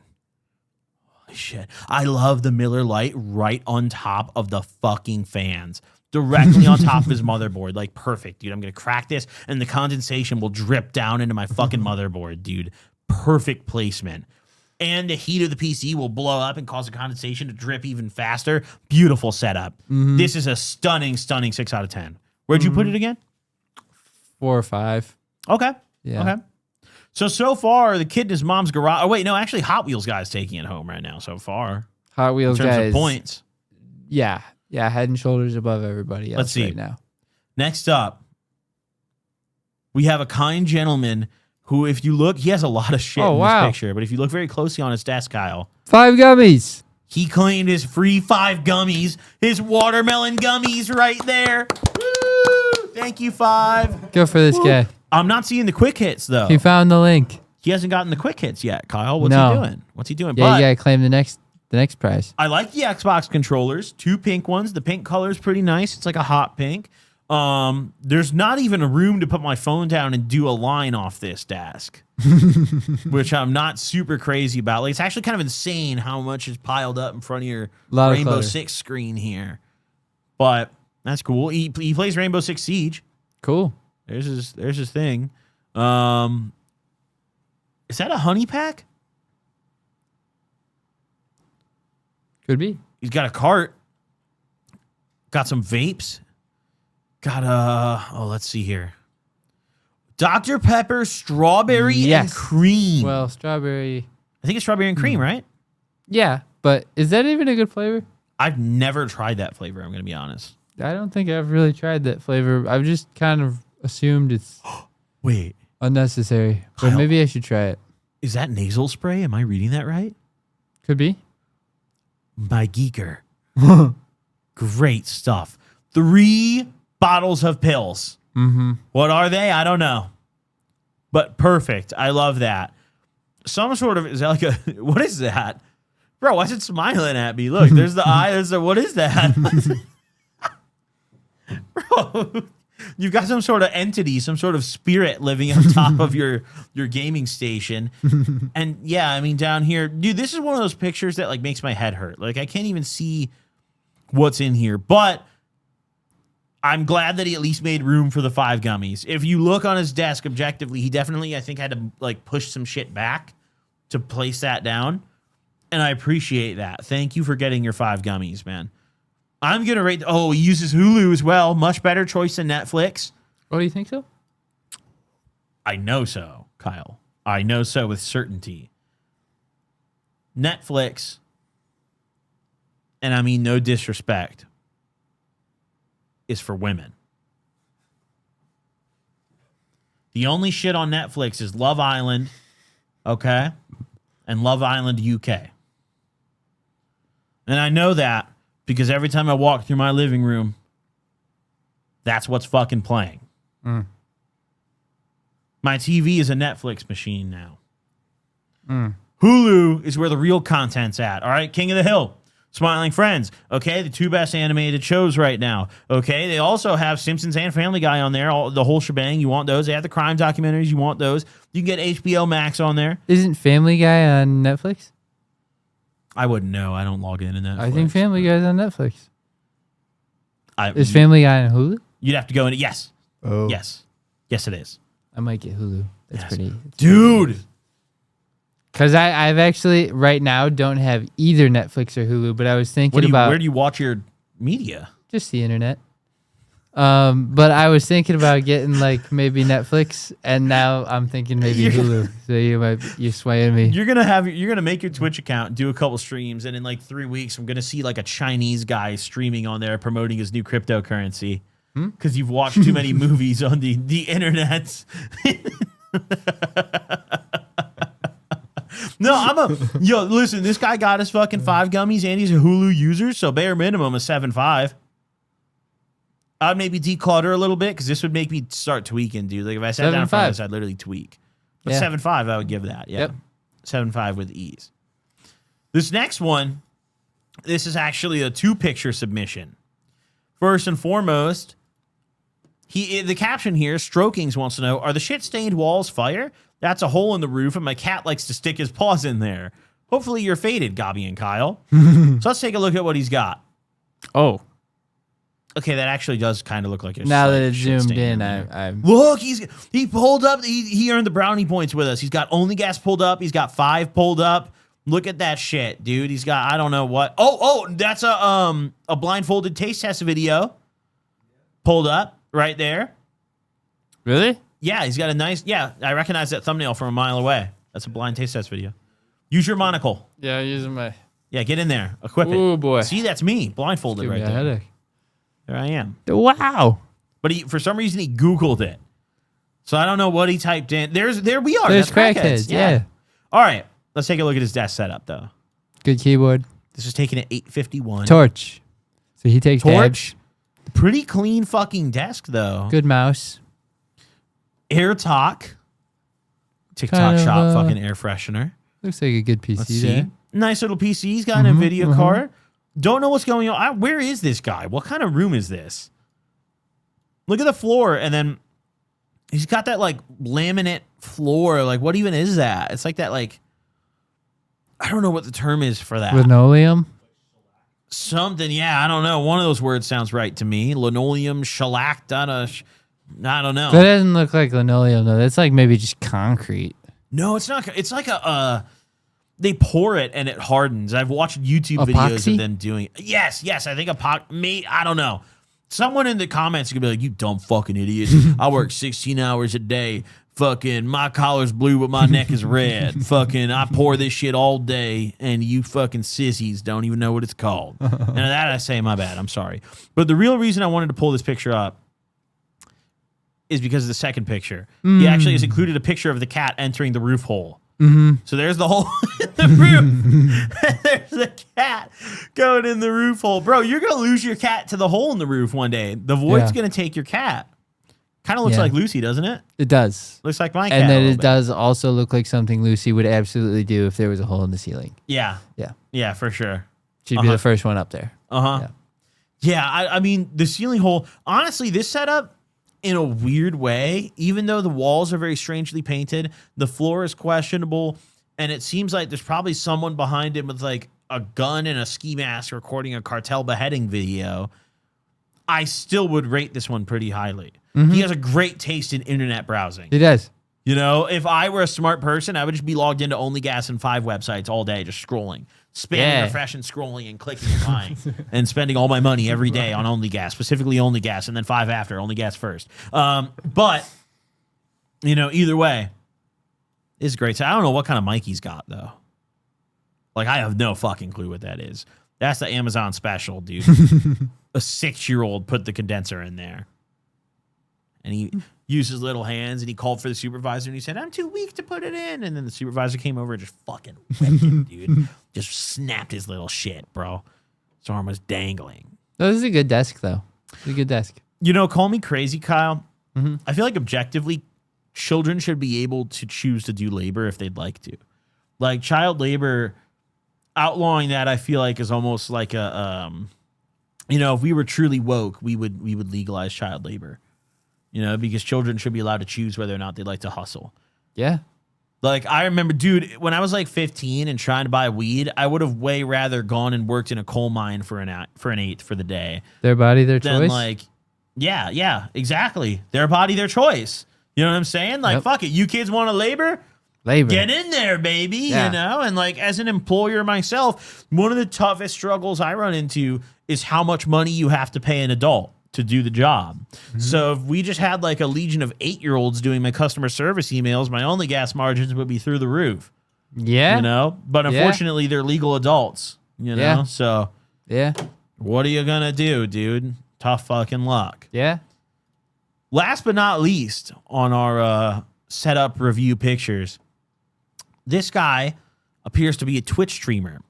Holy shit! I love the Miller Lite right on top of the fucking fans, directly on top of his motherboard. Like perfect, dude. I'm gonna crack this, and the condensation will drip down into my fucking motherboard, dude. Perfect placement. And the heat of the PC will blow up and cause the condensation to drip even faster. Beautiful setup. This is a stunning 6 out of 10. Where'd you put it again? 4 or 5. Okay. Yeah. Okay. So far, the kid in his mom's garage. Oh, wait, no, actually, Hot Wheels guy's taking it home right now so far. Hot Wheels In terms guys. of points. Yeah. Yeah, head and shoulders above everybody else Let's see. right now. Next up, we have a kind gentleman who, if you look, he has a lot of shit Oh, in wow. this picture. But if you look very closely on his desk, Kyle, 5 gummies. he claimed his free 5 gummies, his watermelon gummies right there. Woo! Thank you, 5. Go for this guy. I'm not seeing the quick hits, though. He found the link. He hasn't gotten the quick hits yet, Kyle. What's No. he doing? What's he doing? Yeah, But you gotta claim the next prize. I like the Xbox controllers. 2 pink ones. The pink color is pretty nice. It's like a hot pink. There's not even a room to put my phone down and do a line off this desk, which I'm not super crazy about. Like, it's actually kind of insane how much is piled up in front of your Lot of Rainbow clutter. Six screen here. But that's cool. He plays Rainbow Six Siege. Cool. There's his thing. Is that a honey pack? Could be. He's got a cart. Got some vapes. Got let's see here. Dr. Pepper, strawberry, and Yes. cream. Well, strawberry. I think it's strawberry and cream, right? Yeah, but is that even a good flavor? I've never tried that flavor, I'm going to be honest. I don't think I've really tried that flavor. I've just kind of assumed it's Wait, unnecessary. But Kyle. maybe I should try it. is that nasal spray? Am I reading that right? Could be. My geeker. Great stuff. 3 bottles of pills. Mm-hmm. What are they? I don't know. But perfect. I love that. Some sort of, is that like a, what is that? Bro, why is it smiling at me? Look, there's the eye. There's the, what is that? Bro, You've got some sort of entity, some sort of spirit living on top of your gaming station. And yeah, I mean, down here, dude, this is one of those pictures that like makes my head hurt. Like I can't even see what's in here, but I'm glad that he at least made room for the 5 gummies. If you look on his desk objectively, he definitely, I think, had to like push some shit back to place that down. And I appreciate that. Thank you for getting your 5 gummies, man. I'm going to rate... Oh, he uses Hulu as well. Much better choice than Netflix. Oh, do you think so? I know so, Kyle. I know so with certainty. Netflix, and I mean no disrespect, is for women. The only shit on Netflix is Love Island, okay? And Love Island UK. And I know that because every time I walk through my living room, that's what's fucking playing. My TV is a Netflix machine now. Hulu is where the real content's at. All right, King of the Hill, Smiling Friends. Okay, the 2 best animated shows right now. Okay, they also have Simpsons and Family Guy on there. The whole shebang. You want those? They have the crime documentaries. You want those? You can get HBO Max on there. Isn't Family Guy on Netflix? I wouldn't know. I don't log in Netflix. I think Family Guy's on Netflix. Is you, Family Guy on Hulu? You'd have to go in. Yes. Oh. Yes, it is. I might get Hulu. That's Yes. pretty. Dude. Because I've actually, right now, don't have either Netflix or Hulu, but I was thinking about... Where do you watch your media? Just the internet. But I was thinking about getting like maybe Netflix, and now I'm thinking maybe Hulu. So you're swaying me. You're gonna make your Twitch account, do a couple streams, and in like 3 weeks, I'm gonna see like a Chinese guy streaming on there promoting his new cryptocurrency because you've watched too many movies on the internet. No, listen, this guy got his fucking 5 gummies and he's a Hulu user, so bare minimum a 7.5. I'd maybe declutter a little bit because this would make me start tweaking, dude. Like if I sat down in front of this, I'd literally tweak. But 7.5, I would give that. Yeah. Yep. 7.5 with ease. This next one, this is actually a 2-picture submission. First and foremost, the caption here, Strokings wants to know, are the shit-stained walls fire? That's a hole in the roof, and my cat likes to stick his paws in there. Hopefully you're faded, Gobby and Kyle. So let's take a look at what he's got. Oh. Okay, that actually does kind of look like a now that slight it's shit zoomed stain in, there. Look, he pulled up. He earned the brownie points with us. He's got Only Gas pulled up. He's got 5 pulled up. Look at that shit, dude. He's got I don't know what. Oh, that's a blindfolded taste test video pulled up right there. Really? Yeah, he's got a nice. Yeah, I recognize that thumbnail from a mile away. That's a blind taste test video. Use your monocle. Yeah, using my. Yeah, get in there. Equip it. Oh boy. See, that's me blindfolded right there. Headache. There I am. Wow. But for some reason he Googled it. So I don't know what he typed in. There we are. There's That's Crackheads. Yeah. All right. Let's take a look at his desk setup though. Good keyboard. This is taken at 8:51. Torch. So he takes Torch. tabs. Pretty clean fucking desk though. Good mouse. Air Talk. TikTok Kind of, shop fucking air freshener. Looks like a good PC Let's see. there. Nice little PC. He's got an NVIDIA card. Don't know what's going on. Where is this guy? What kind of room is this? Look at the floor, and then he's got that like laminate floor. Like, what even is that? It's like that, like, I don't know what the term is for that. Linoleum. Something, yeah, I don't know. One of those words sounds right to me. Linoleum, shellacked on a, I don't know. That doesn't look like linoleum though. That's like maybe just concrete. No, it's not. It's like they pour it and it hardens. I've watched YouTube videos Epoxy? of them doing it. Yes. I think I don't know. Someone in the comments could be like, you dumb fucking idiots. I work 16 hours a day. Fucking my collar's blue, but my neck is red. Fucking I pour this shit all day, and you fucking sissies don't even know what it's called. And that I say, my bad. I'm sorry. But the real reason I wanted to pull this picture up is because of the second picture. He actually has included a picture of the cat entering the roof hole. So there's the hole in the roof. There's the cat going in the roof hole. Bro, you're going to lose your cat to the hole in the roof one day. The void's going to take your cat. Kind of looks like Lucy, doesn't it? It does. Looks like my cat. And then it does also look like something Lucy would absolutely do if there was a hole in the ceiling. Yeah. Yeah. Yeah, for sure. She'd be the first one up there. Yeah, I mean, the ceiling hole, honestly, this setup, in a weird way, even though the walls are very strangely painted, the floor is questionable, and it seems like there's probably someone behind him with like a gun and a ski mask recording a cartel beheading video. I still would rate this one pretty highly. He has a great taste in internet browsing. He does. You know, if I were a smart person, I would just be logged into Only Gas and 5 websites all day, just scrolling, spamming, refreshing, scrolling, and clicking and buying, and spending all my money every day on Only Gas, specifically Only Gas, and then 5 after, Only Gas first. But, you know, either way, it's great. So I don't know what kind of mic he's got, though. Like, I have no fucking clue what that is. That's the Amazon special, dude. A 6-year-old put the condenser in there. And he used his little hands, and he called for the supervisor, and he said, I'm too weak to put it in. And then the supervisor came over and just fucking whipped him, dude. Just snapped his little shit, bro. His arm was dangling. This is a good desk, though. It's a good desk. You know, call me crazy, Kyle. I feel like objectively, children should be able to choose to do labor if they'd like to. Like, child labor, outlawing that, I feel like, is almost like a, you know, if we were truly woke, we would legalize child labor. You know, because children should be allowed to choose whether or not they like to hustle. Yeah. Like, I remember, dude, when I was like 15 and trying to buy weed, I would have way rather gone and worked in a coal mine for an eighth for the day. Their body, their than choice. Like, yeah, exactly. Their body, their choice. You know what I'm saying? Like, fuck it. You kids want to labor? Get in there, baby. Yeah. You know? And like, as an employer myself, one of the toughest struggles I run into is how much money you have to pay an adult to do the job. So if we just had like a legion of 8-year-olds doing my customer service emails, my Only Gas margins would be through the roof. Yeah. You know? But unfortunately, they're legal adults. You know? Yeah. So what are you going to do, dude? Tough fucking luck. Yeah. Last but not least on our setup review pictures, this guy appears to be a Twitch streamer.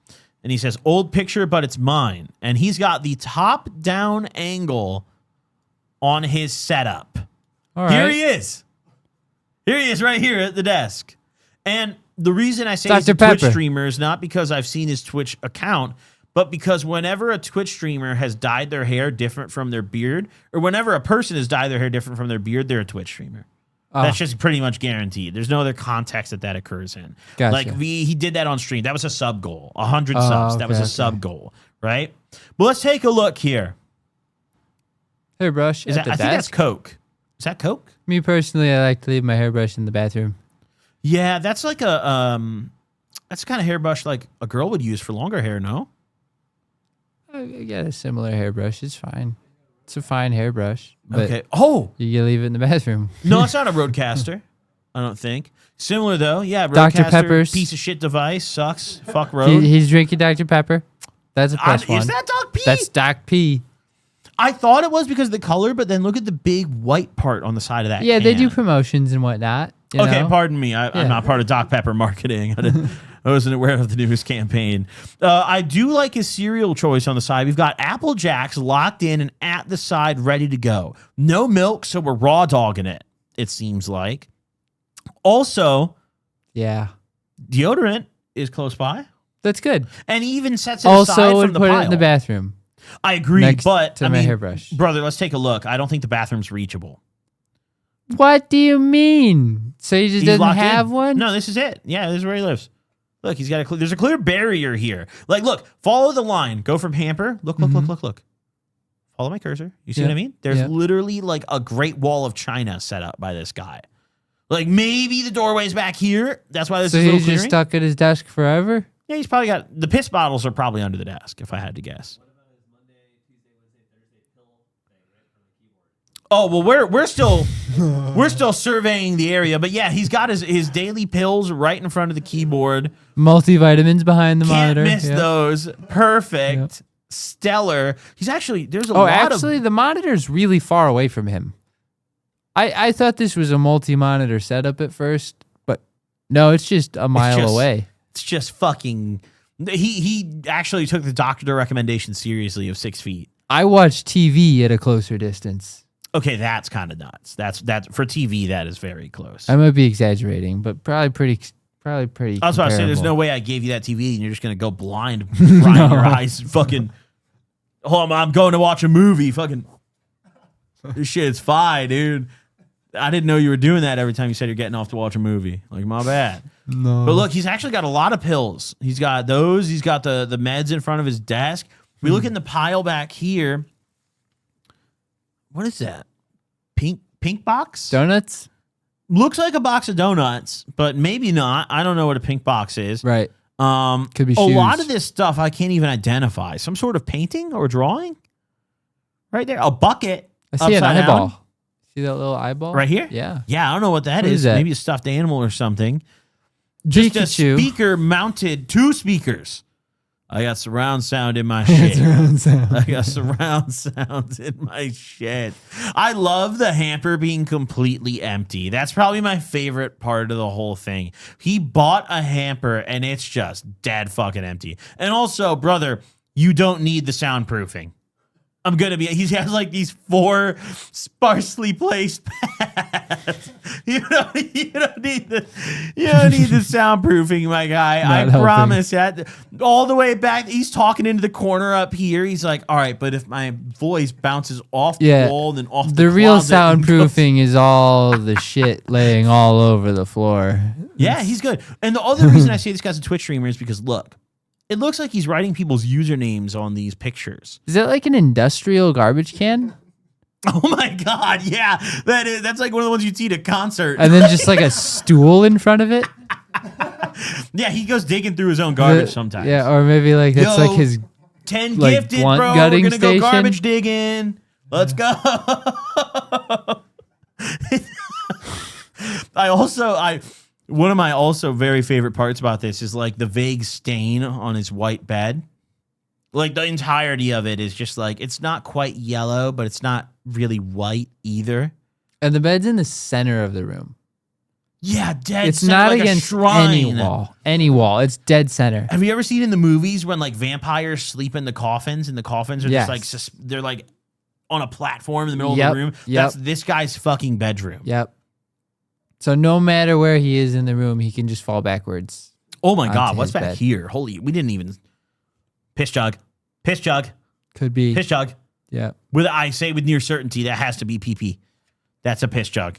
And he says, old picture, but it's mine. And he's got the top-down angle on his setup. All right. Here he is. Here he is right here at the desk. And the reason I say he's Dr. a Twitch Pepper. streamer is not because I've seen his Twitch account, but because whenever a Twitch streamer has dyed their hair different from their beard, or whenever a person has dyed their hair different from their beard, they're a Twitch streamer. That's just pretty much guaranteed. There's no other context that occurs in. Gotcha. Like he did that on stream. That was a sub goal. 100 subs. That was a sub goal, right? But let's take a look here. Hairbrush Is at that, the I think that's desk. Coke. Is that Coke? Me personally, I like to leave my hairbrush in the bathroom. Yeah, that's like a that's the kind of hairbrush like a girl would use for longer hair, no? I got a similar hairbrush. It's fine. It's a fine hairbrush. But Okay. Oh, you can leave it in the bathroom. no, it's not a Roadcaster. I don't think. Similar though, yeah. Dr. Roadcaster, Pepper's. piece of shit device, sucks. Fuck Road. He's drinking Dr. Pepper. That's a plus one. Is that Doc P? That's Doc P. I thought it was because of the color, but then look at the big white part on the side of that. Yeah, they do can. promotions and whatnot. You Okay, know? pardon me. I'm not part of Doc Pepper marketing. I wasn't aware of the newest campaign. I do like his cereal choice on the side. We've got Apple Jacks locked in and at the side, ready to go. No milk, so we're raw dogging it, it seems like. Also, Yeah. deodorant is close by. That's good. And he even sets it Also, aside would from the put pile. it in the bathroom. I agree, next but to I my mean, hairbrush. brother, let's take a look. I don't think the bathroom's reachable. What do you mean? So he just He's doesn't locked have in. one? No, this is it. Yeah, this is where he lives. Look, he's got there's a clear barrier here. Like, look, follow the line. Go from hamper. Look. Follow my cursor. You see what I mean? There's literally like a great wall of China set up by this guy. Like maybe the doorway's back here. That's why this So is a little he's clearing. just stuck at his desk forever? Yeah, he's probably got the piss bottles are probably under the desk, if I had to guess. Oh well, we're still surveying the area, but yeah, he's got his daily pills right in front of the keyboard. Multivitamins behind the Can't monitor. miss Yeah. those. Perfect, stellar. He's actually there's a Oh, lot actually, of the monitor's really far away from him. I thought this was a multi-monitor setup at first, but no, it's just a mile just- away. it's just fucking. He actually took the doctor recommendation seriously of 6 feet. I watch TV at a closer distance. Okay, that's kind of nuts. That's for TV. That is very close. I might be exaggerating, but probably pretty. I was about to say, there's no comparable. way I gave you that TV and you're just gonna go blind, crying your eyes, fucking. Hold on, I'm going to watch a movie. Fucking. This shit's fine, dude. I didn't know you were doing that every time you said you're getting off to watch a movie. Like, my bad. No. But look, he's actually got a lot of pills. He's got those. He's got the meds in front of his desk. We look in the pile back here. What is that? Pink box? Donuts? Looks like a box of donuts, but maybe not. I don't know what a pink box is. Right. Could be a shoes. lot of this stuff I can't even identify. Some sort of painting or drawing? Right there. A bucket. I see an upside eyeball. down. See that little eyeball? Right here? Yeah. Yeah, I don't know what that What is. is that? Maybe a stuffed animal or something. Just Pikachu. a speaker mounted, 2 speakers. I got surround sound in my shit. I got surround sound in my shit. I love the hamper being completely empty. That's probably my favorite part of the whole thing. He bought a hamper and it's just dead fucking empty. And also, brother, you don't need the soundproofing. I'm gonna be. He has like these 4 sparsely placed pads. You don't need the soundproofing, my guy. I Not helping. promise that. All the way back, he's talking into the corner up here. He's like, "All right, but if my voice bounces off the wall and then off the real closet and goes-" soundproofing is all the shit laying all over the floor. Yeah, he's good. And the other reason I say this guy's a Twitch streamer is because look, it looks like he's writing people's usernames on these pictures. Is that like an industrial garbage can? Oh my god, yeah, that's like one of the ones you'd see at a concert. And then just like a stool in front of it? Yeah, he goes digging through his own garbage sometimes. Yeah, or maybe like that's Yo, like his 10 like, gifted, blunt bro. We're gutting gonna go station? garbage digging. Let's go. One of my also very favorite parts about this is like the vague stain on his white bed. Like the entirety of it is just like, it's not quite yellow, but it's not really white either. and the bed's in the center of the room. Yeah, dead It's center, not like a against shrine. any wall. Any wall. It's dead center. Have you ever seen in the movies when like vampires sleep in the coffins and the coffins are Yes. just like, they're like on a platform in the middle Yep, of the room? yep. That's this guy's fucking bedroom. Yep. So no matter where he is in the room, he can just fall backwards. Oh my God, Onto what's his back bed. here? Holy, we didn't even. Piss jug. Piss jug. Could be. Piss jug. Yeah. With I say with near certainty that has to be PP. That's a piss jug.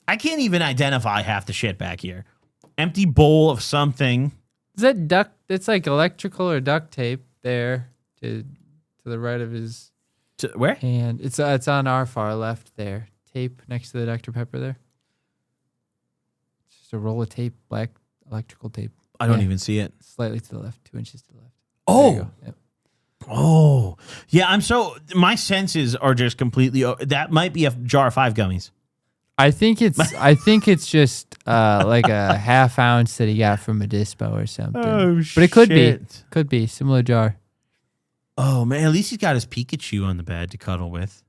I can't even identify half the shit back here. Empty bowl of something. Is that duct? It's like electrical or duct tape there to the right of his Where? hand. It's on our far left there. Tape next to the Dr. Pepper there. It's just a roll of tape, black electrical tape. I don't Yeah. even see it. Slightly to the left, 2 inches to the left. There you Oh. go. Yep. Oh. Yeah, my senses are just completely, that might be a jar of 5 gummies. I think it's just like a half ounce that he got from a dispo or something. Oh, but it could shit. be similar jar. Oh, man, at least he's got his Pikachu on the bed to cuddle with.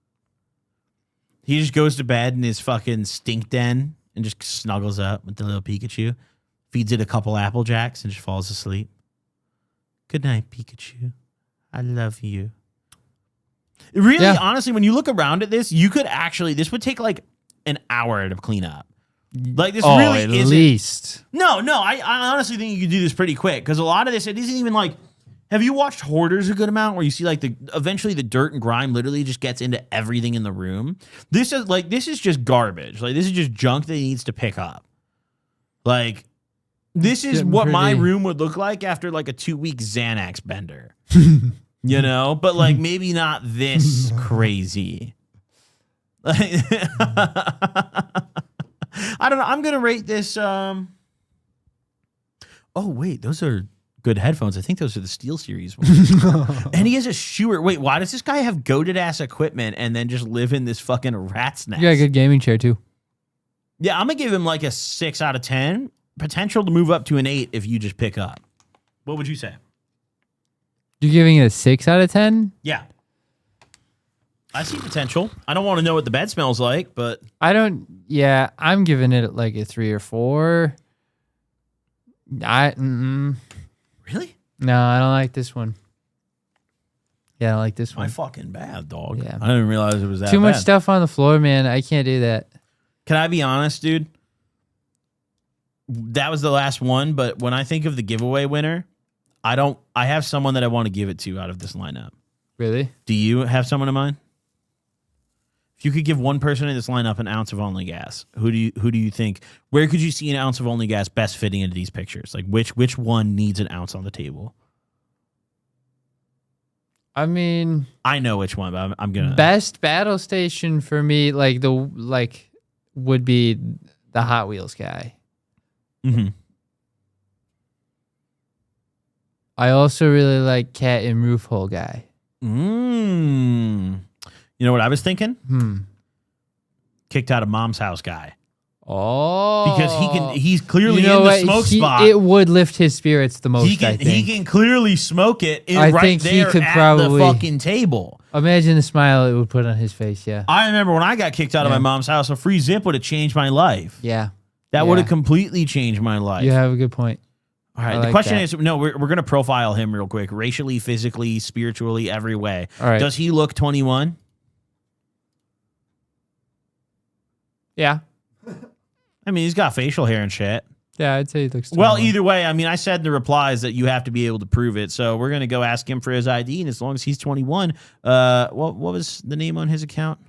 He just goes to bed in his fucking stink den and just snuggles up with the little Pikachu, feeds it a couple Apple Jacks, and just falls asleep. Good night, Pikachu. I love you. Really, Yeah. honestly, when you look around at this, this would take like an hour to clean up. Like this really at isn't. least. No, I honestly think you could do this pretty quick because a lot of this, it isn't even like. Have you watched Hoarders a good amount where you see like eventually the dirt and grime literally just gets into everything in the room? This is just garbage. Like this is just junk that he needs to pick up. Like this is Getting what my pretty- room would look like after like a 2-week Xanax bender. You know, but like maybe not this crazy. I don't know. I'm gonna rate this. Oh wait, those are good headphones. I think those are the Steel Series ones. And he has a Shure. Wait, why does this guy have goated ass equipment and then just live in this fucking rat's nest? You got a good gaming chair too. Yeah, I'm gonna give him like a 6 out of 10. Potential to move up to an 8 if you just pick up. What would you say? You're giving it a 6 out of 10? Yeah. I see potential. I don't want to know what the bed smells like, but Yeah, I'm giving it like a 3 or 4. really? No, I don't like this one. Yeah, I don't like this My one. fucking bad, dog. Yeah. I didn't realize it was that Too much bad. stuff on the floor, man. I can't do that. Can I be honest, dude? That was the last one, but when I think of the giveaway winner, I have someone that I want to give it to out of this lineup. Really? Do you have someone in mind? If If you could give one person in this lineup an ounce of only gas, who do you think? Where could you see an ounce of only gas best fitting into these pictures? Like which one needs an ounce on the table? I mean, I know which one, but I'm gonna best battle station for me, would be the Hot Wheels guy. Mm-hmm. I also really like Cat and Roof Hole guy. You know what I was thinking? Kicked out of mom's house guy. Oh, Because he's clearly in the smoke spot. It would lift his spirits the most. He can clearly smoke it I right think he there could at probably- the fucking table. Imagine the smile it would put on his face. Yeah, I remember when I got kicked out of my mom's house, a free zip would have changed my life. yeah. That would have completely changed my life. You have a good point. All right. I The like question that. is, no, we're going to profile him real quick, racially, physically, spiritually, every way. All right. Does he look 21? Yeah, I mean, he's got facial hair and shit. yeah. I'd say he looks. Well, 21. either way, I mean, I said in the replies that you have to be able to prove it. So we're going to go ask him for his ID. And as long as he's 21, what was the name on his account?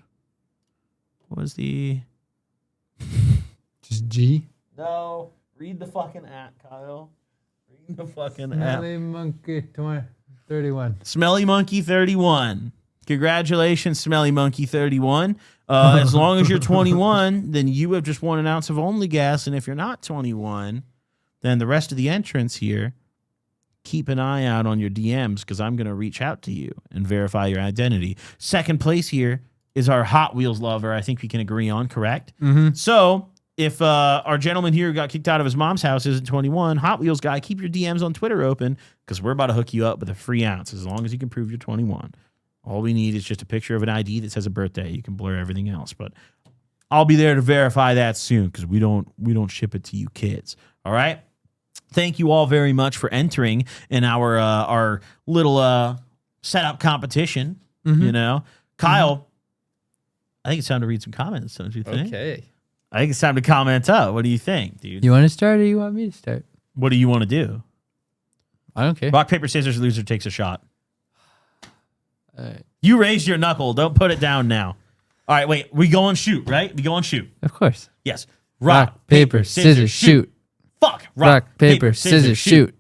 What was the... Just G. No, read the fucking app, Kyle. Read the fucking app. Smelly Monkey 31. Smelly Monkey 31. Congratulations, Smelly Monkey 31. As long as you're 21, then you have just won an ounce of only gas. And if you're not 21, then the rest of the entrants here, keep an eye out on your DMs because I'm going to reach out to you and verify your identity. Second place here is our Hot Wheels lover. I think we can agree on, correct? Mm-hmm. So if our gentleman here who got kicked out of his mom's house isn't 21, Hot Wheels guy, keep your DMs on Twitter open because we're about to hook you up with a free ounce as long as you can prove you're 21. All we need is just a picture of an ID that says a birthday. You can blur everything else, but I'll be there to verify that soon because we don't ship it to you kids. All right. Thank you all very much for entering in our little setup competition. Mm-hmm. You know, Kyle, I think it's time to read some comments. Don't you think? Okay. I think it's time to comment up. What do you think, dude? You want to start or you want me to start? What do you want to do? I don't care. Rock, paper, scissors, loser takes a shot. All right. You raised your knuckle. Don't put it down now. All right, wait. We go and shoot, right? We go and shoot. Of course. Yes. Rock, paper, scissors, shoot. Fuck. Rock, paper, scissors, shoot.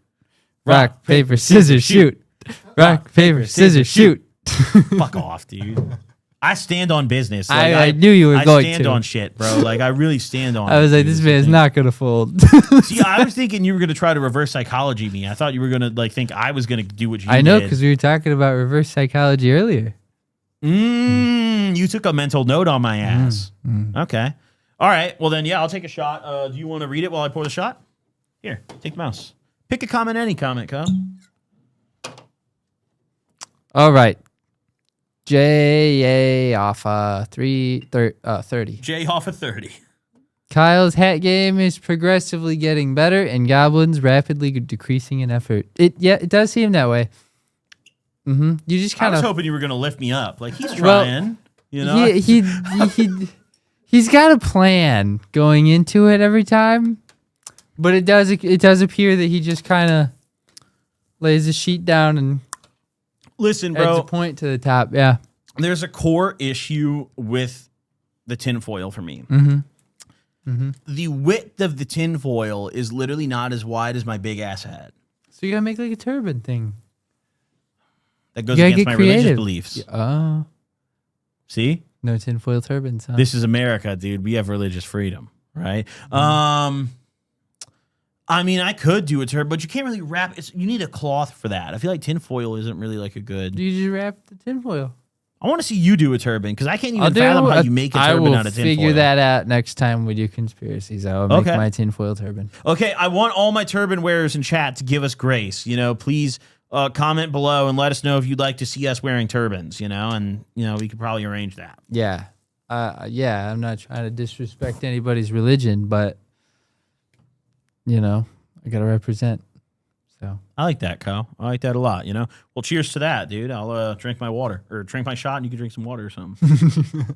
Rock, paper, scissors, shoot. Rock, paper, scissors, shoot. Fuck off, dude. I stand on business. Like, I knew you were going to. I stand on shit, bro. Like, I really stand on I was it, like, dude. this man's not going to fold. See, I was thinking you were going to try to reverse psychology me. I thought you were going to think I was going to do what you I know, did. because we were talking about reverse psychology earlier. You took a mental note on my ass. Okay. All right. Well, then, yeah, I'll take a shot. Do you want to read it while I pour the shot? Here, take the mouse. Pick a comment, any comment, Kyle. All right. J.A. off 30. J off of 30. Kyle's hat game is progressively getting better, and Goblin's rapidly decreasing in effort. It does seem that way. You just I kind was of hoping you were going to lift me up. Like, he's trying. You know? He's got a plan going into it every time, but it does appear that he just kind of lays the sheet down and Listen, adds bro. a point to the top. Yeah. There's a core issue with the tinfoil for me. The width of the tinfoil is literally not as wide as my big ass hat. So you gotta make like a turban thing. That goes You gotta against get my creative. religious beliefs. Oh, See? no tinfoil turbans. Huh? This is America, dude. We have religious freedom, right? I mean, I could do a turban, but you can't really wrap. You need a cloth for that. I feel like tinfoil isn't really like a good. You just wrap the tinfoil. I want to see you do a turban because I can't even fathom how you make a turban out of tinfoil. I will figure that out next time we do conspiracies. I will make my tinfoil turban. Okay, I want all my turban wearers in chat to give us grace. You know, please comment below and let us know if you'd like to see us wearing turbans. You know, and we could probably arrange that. Yeah. I'm not trying to disrespect anybody's religion, but I gotta represent. So I like that, Kyle. I like that a lot. Well, cheers to that, dude. I'll drink my water or drink my shot, and you can drink some water or something.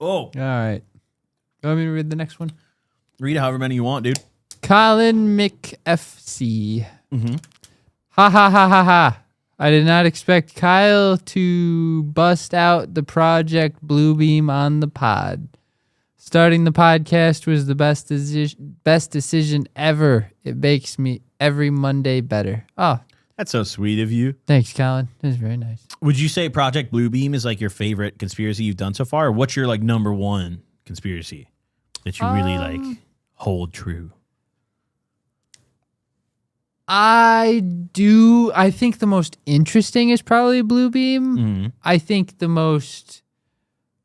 Oh, all right. You want me to read the next one? read however many you want, dude. Colin McFC. Ha ha ha ha ha. I did not expect Kyle to bust out the Project Bluebeam on the pod. Starting the podcast was the best decision ever. It makes me every Monday better. Oh, That's so sweet of you. thanks, Colin. That's very nice. Would you say Project Bluebeam is like your favorite conspiracy you've done so far? Or what's your like number one conspiracy that you really like hold true? I think the most interesting is probably Bluebeam. Mm-hmm. I think the most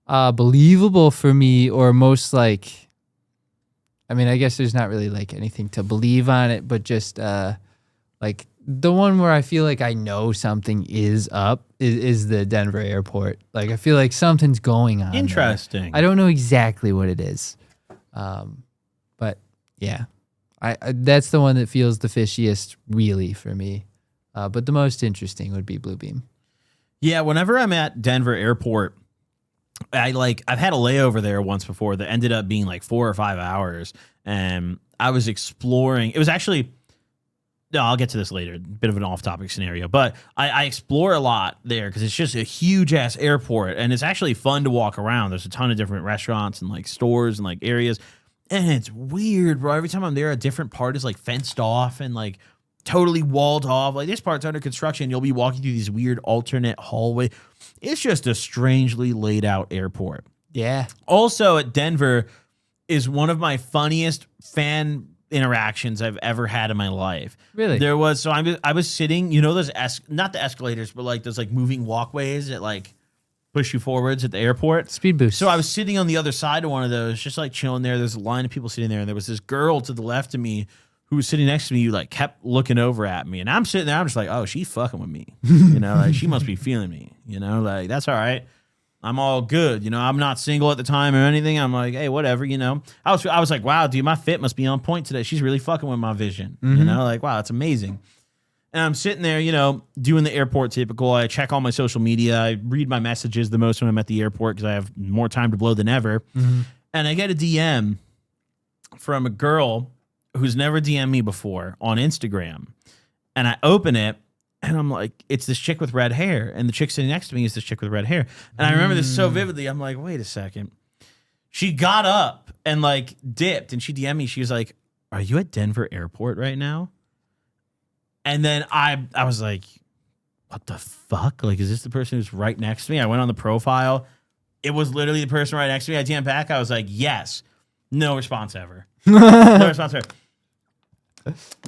believable for me, or most like, I mean, I guess there's not really like anything to believe on it, but just like the one where I feel like I know something is up is the Denver airport. Like I feel like something's going on. Interesting. There. I don't know exactly what it is, but yeah, I that's the one that feels the fishiest really for me. But the most interesting would be Bluebeam. Yeah, whenever I'm at Denver airport, I've had a layover there once before that ended up being like 4 or 5 hours, and I was exploring. It was actually, no, I'll get to this later. Bit of an off-topic scenario, but I explore a lot there because it's just a huge ass airport, and it's actually fun to walk around. There's a ton of different restaurants and like stores and like areas, and it's weird, bro. Every time I'm there, a different part is like fenced off and like totally walled off. Like this part's under construction. You'll be walking through these weird alternate hallway. It's just a strangely laid out airport. Yeah. Also at Denver is one of my funniest fan interactions I've ever had in my life. Really? There was, so I was sitting, you know, those, not the escalators, but like those like moving walkways that like push you forwards at the airport. Speed boost. So I was sitting on the other side of one of those, just like chilling there. There's a line of people sitting there, and there was this girl to the left of me who was sitting next to me, who like kept looking over at me. And I'm sitting there, I'm just like, oh, she's fucking with me. You know, like she must be feeling me. You know, like that's all right. I'm all good. You know, I'm not single at the time or anything. I'm like, hey, whatever, you know. I was like, wow, dude, my fit must be on point today. She's really fucking with my vision. You know, like, wow, it's amazing. And I'm sitting there, you know, doing the airport typical. I check all my social media. I read my messages the most when I'm at the airport because I have more time to blow than ever. And I get a DM from a girl who's never DM'd me before on Instagram. And I open it, and I'm like, it's this chick with red hair. And the chick sitting next to me is this chick with red hair. And I remember this so vividly. I'm like, wait a second. She got up and like dipped, and she DM'd me. She was like, are you at Denver airport right now? And then I was like, what the fuck? Like, is this the person who's right next to me? I went on the profile. It was literally the person right next to me. I DM'd back. I was like, yes. No response ever. No response ever.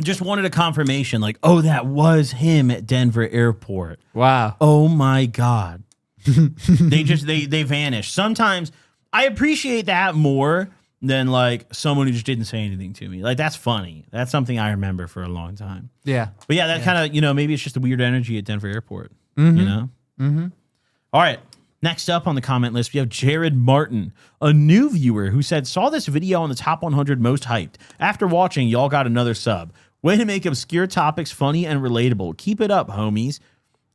Just wanted a confirmation, like, oh, that was him at Denver airport. Wow. Oh my God. they vanish. Sometimes I appreciate that more than like someone who just didn't say anything to me. Like that's funny. That's something I remember for a long time. Yeah. But yeah, that kind of, you know, maybe it's just a weird energy at Denver airport, you know? All right. Next up on the comment list, we have Jared Martin, a new viewer who said, saw this video on the top 100 most hyped. After watching, y'all got another sub. Way to make obscure topics funny and relatable. Keep it up, homies.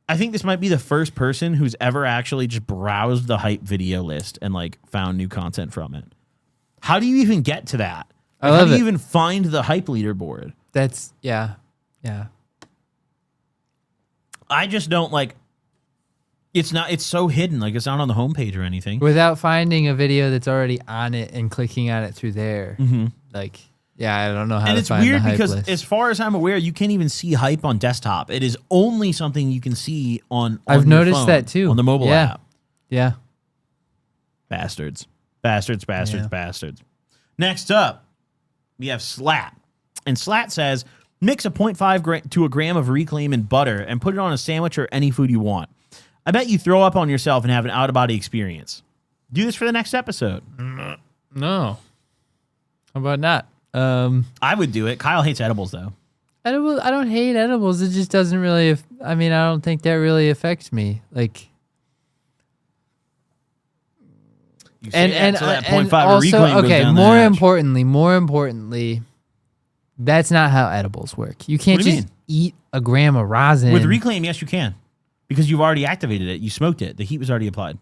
I think this might be the first person who's ever actually just browsed the hype video list and like found new content from it. How do you even get to that? Like, how do you even find the hype leaderboard? That's, yeah. Yeah. I just don't like, it's so hidden. Like it's not on the homepage or anything. Without finding a video that's already on it and clicking on it through there. Like, yeah, I don't know how to find the hype list. And it's weird because as far as I'm aware, you can't even see hype on desktop. It is only something you can see on I've your noticed phone, that too. on the mobile app. Yeah. Bastards. Bastards. Next up, we have Slat. And Slat says, mix a 0.5 to a gram of Reclaim in butter and put it on a sandwich or any food you want. I bet you throw up on yourself and have an out-of-body experience. Do this for the next episode. No. How about not? I would do it. Kyle hates edibles, though. Edibles, I don't hate edibles. It just doesn't really, I mean, I don't think that really affects me. Like, You say and that, so that and 0.5 also, Reclaim goes okay, down the more hatch. importantly, that's not how edibles work. You can't What do you just eat a gram of rosin. With Reclaim, yes, you can. Because you've already activated it. You smoked it. The heat was already applied.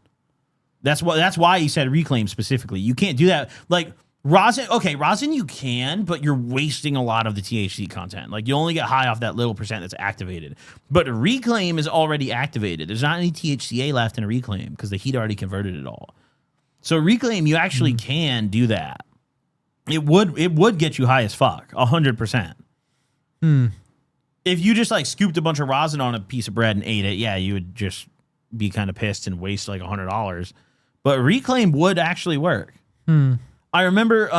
That's why he said Reclaim specifically. You can't do that. Like, Rosin you can, but you're wasting a lot of the THC content. Like you only get high off that little percent that's activated. But Reclaim is already activated. There's not any THCA left in a Reclaim because the heat already converted it all. So Reclaim, you actually can do that. It would get you high as fuck, 100%. If you just like scooped a bunch of rosin on a piece of bread and ate it, yeah, you would just be kind of pissed and waste like $100. But Reclaim would actually work. I remember,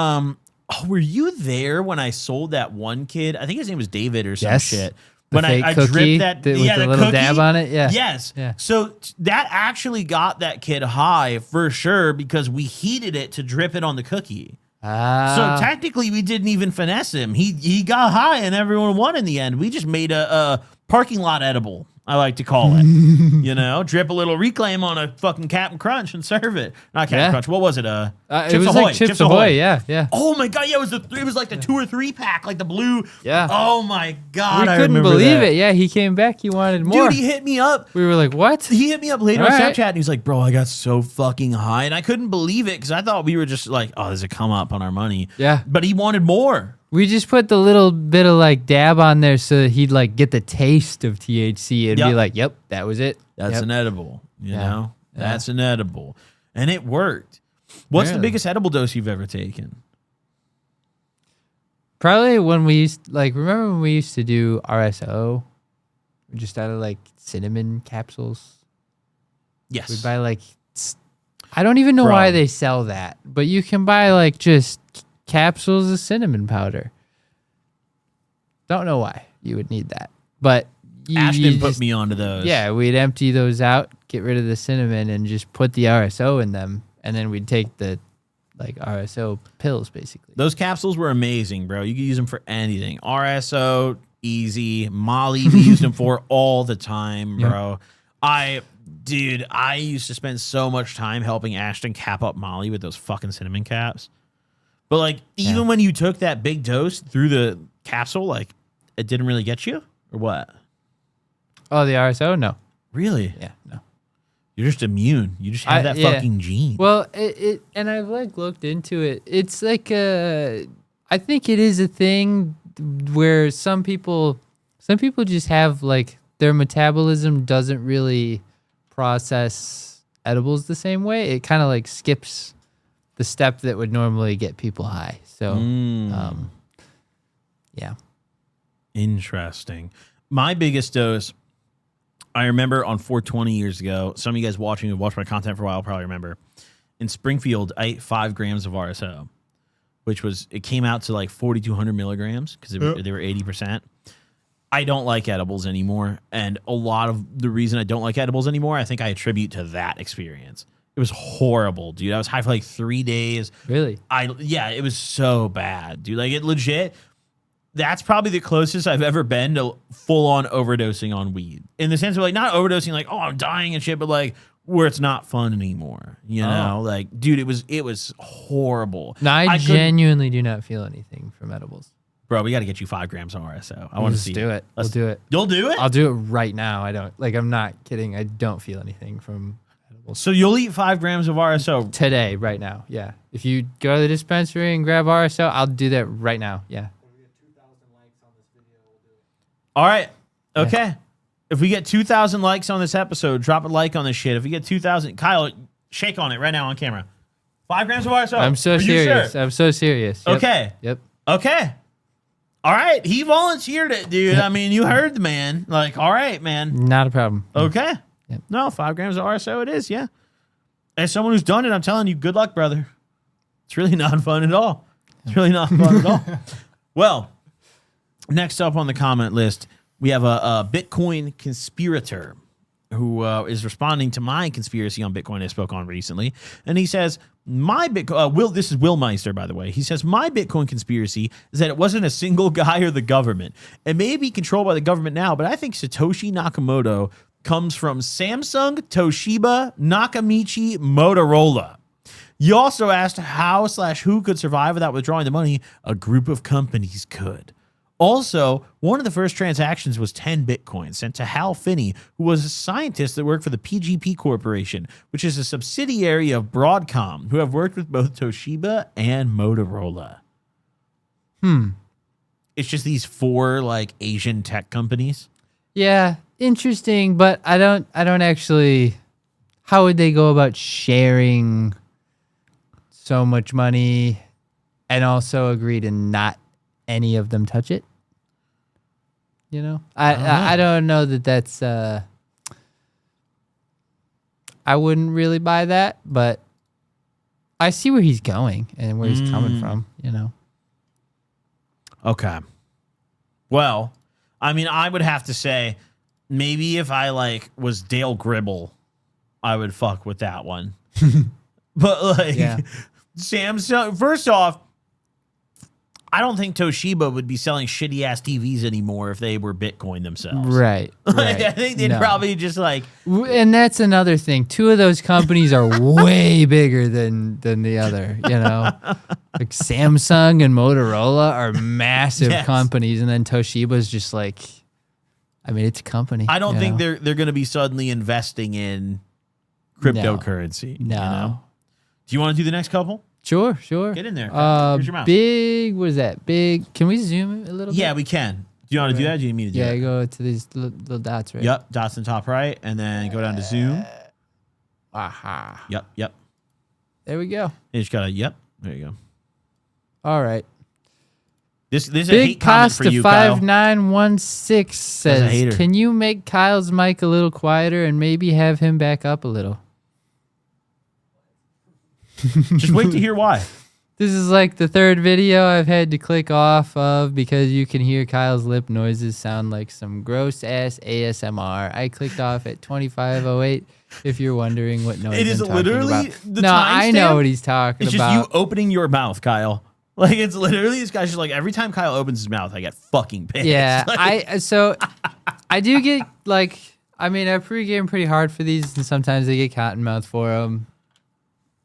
were you there when I sold that one kid? I think his name was David or some shit. When I dripped that, with the little cookie, dab on it, yeah. Yes. Yeah. So that actually got that kid high for sure because we heated it to drip it on the cookie. So technically, we didn't even finesse him. He got high and everyone won in the end. We just made a parking lot edible, I like to call it. You know, drip a little Reclaim on a fucking Captain Crunch and serve it. Not Captain Crunch. What was it? It was like Chips Ahoy. Yeah. Oh my god, yeah, it was like the 2 or 3 pack, like the blue. Yeah. Oh my god, We I couldn't remember believe that. it. Yeah, he came back. He wanted more. Dude, he hit me up. We were like, what? He hit me up later on All right. Snapchat and he's like, bro, I got so fucking high. And I couldn't believe it because I thought we were just like, oh, there's a come up on our money. Yeah. But he wanted more. We just put the little bit of like dab on there so that he'd like get the taste of THC and be like, yep, that was it. That's an edible, you know? Yeah. That's an edible. And it worked. What's the Really? biggest edible dose you've ever taken? Probably when we used, like, remember when we used to do RSO? We just out of like cinnamon capsules. Yes. We'd buy like, I don't even know Bro. why they sell that, but you can buy like just capsules of cinnamon powder. Don't know why you would need that, but Ashton put me onto those. Yeah, we'd empty those out, get rid of the cinnamon, and just put the RSO in them, and then we'd take the like RSO pills, basically. Those capsules were amazing, bro. You could use them for anything. RSO, easy. Molly, we used them for all the time, bro. I used to spend so much time helping Ashton cap up Molly with those fucking cinnamon caps. But like, even when you took that big dose through the capsule, like, it didn't really get you, or what? Oh, the RSO? No. Really? Yeah, no. You're just immune. You just have that fucking gene. Well, it and I've like looked into it. It's like I think it is a thing where some people just have like their metabolism doesn't really process edibles the same way. It kind of like skips the step that would normally get people high. So, yeah. Interesting. My biggest dose, I remember on 420 years ago, some of you guys watching who watched my content for a while probably remember, in Springfield, I ate 5 grams of RSO, which was, it came out to like 4,200 milligrams because they were 80%. I don't like edibles anymore. And a lot of the reason I don't like edibles anymore, I think I attribute to that experience. It was horrible, dude. I was high for like 3 days. Really? It was so bad, dude. Like, it legit, that's probably the closest I've ever been to full-on overdosing on weed. In the sense of, like, not overdosing like, oh, I'm dying and shit, but, like, where it's not fun anymore, you know? Like, dude, it was horrible. No, I genuinely do not feel anything from edibles. Bro, we got to get you 5 grams of RSO. I want to see do it. We'll do it. You'll do it? I'll do it right now. I'm not kidding. I don't feel anything from edibles. So you'll eat 5 grams of RSO? Today, right now, yeah. If you go to the dispensary and grab RSO, I'll do that right now, yeah. All right. Okay. If we get 2,000 likes on this episode, drop a like on this shit. If we get 2,000, Kyle, shake on it right now on camera. 5 grams of RSO. I'm so Are you serious. sure? I'm so serious. Yep. Okay. Yep. Okay. All right. He volunteered it, dude. I mean, you heard the man. Like, all right, man. Not a problem. Okay. Yep. No, 5 grams of RSO it is, yeah. As someone who's done it, I'm telling you, good luck, brother. It's really not fun at all. It's really not fun at all. Well, next up on the comment list, we have a Bitcoin conspirator who is responding to my conspiracy on Bitcoin I spoke on recently. And he says, this is Will Meister, by the way. He says, my Bitcoin conspiracy is that it wasn't a single guy or the government. It may be controlled by the government now, but I think Satoshi Nakamoto comes from Samsung, Toshiba, Nakamichi, Motorola. You also asked how/who could survive without withdrawing the money. A group of companies could. Also, one of the first transactions was 10 Bitcoin sent to Hal Finney, who was a scientist that worked for the PGP Corporation, which is a subsidiary of Broadcom, who have worked with both Toshiba and Motorola. It's just these 4 like Asian tech companies. Yeah, interesting, but I don't actually. How would they go about sharing so much money and also agree to not any of them touch it? You know, I don't know that that's. I wouldn't really buy that, but I see where he's going and where he's coming from. You know. Okay. Well, I mean, I would have to say maybe if I like was Dale Gribble, I would fuck with that one. But like Samsung, first off, I don't think Toshiba would be selling shitty ass TVs anymore if they were Bitcoin themselves. Right. Like, I think they'd probably just like. And that's another thing. 2 of those companies are way bigger than the other. You know, like Samsung and Motorola are massive companies, and then Toshiba's just like, I mean, it's a company. I don't think they're going to be suddenly investing in cryptocurrency. No. You know? Do you want to do the next couple? Sure. Get in there. Here's your mouse. Big, what is that? Big, can we zoom a little bit? Yeah, we can. Do you want to do that? Or do you need me to do it? Yeah, go to these little dots right. Yep, dots in top right, and then go down to zoom. Aha. Yep. There we go. You just gotta, there you go. All right. This is a Big hate comment for Costa you, Kyle. 5916 says, hater. can you make Kyle's mic a little quieter and maybe have him back up a little? Just wait to hear why. This is like the 3rd video I've had to click off of because you can hear Kyle's lip noises sound like some gross ass ASMR. I clicked off at 2508 if you're wondering what noise It is I'm talking literally about. the No, I know timestamp. what he's talking It's about. just you opening your mouth, Kyle. Like, it's literally this guy's just like, every time Kyle opens his mouth, I get fucking pissed. Yeah, Like, I do get like, I mean, I pregame pretty hard for these, and sometimes they get cottonmouth for them.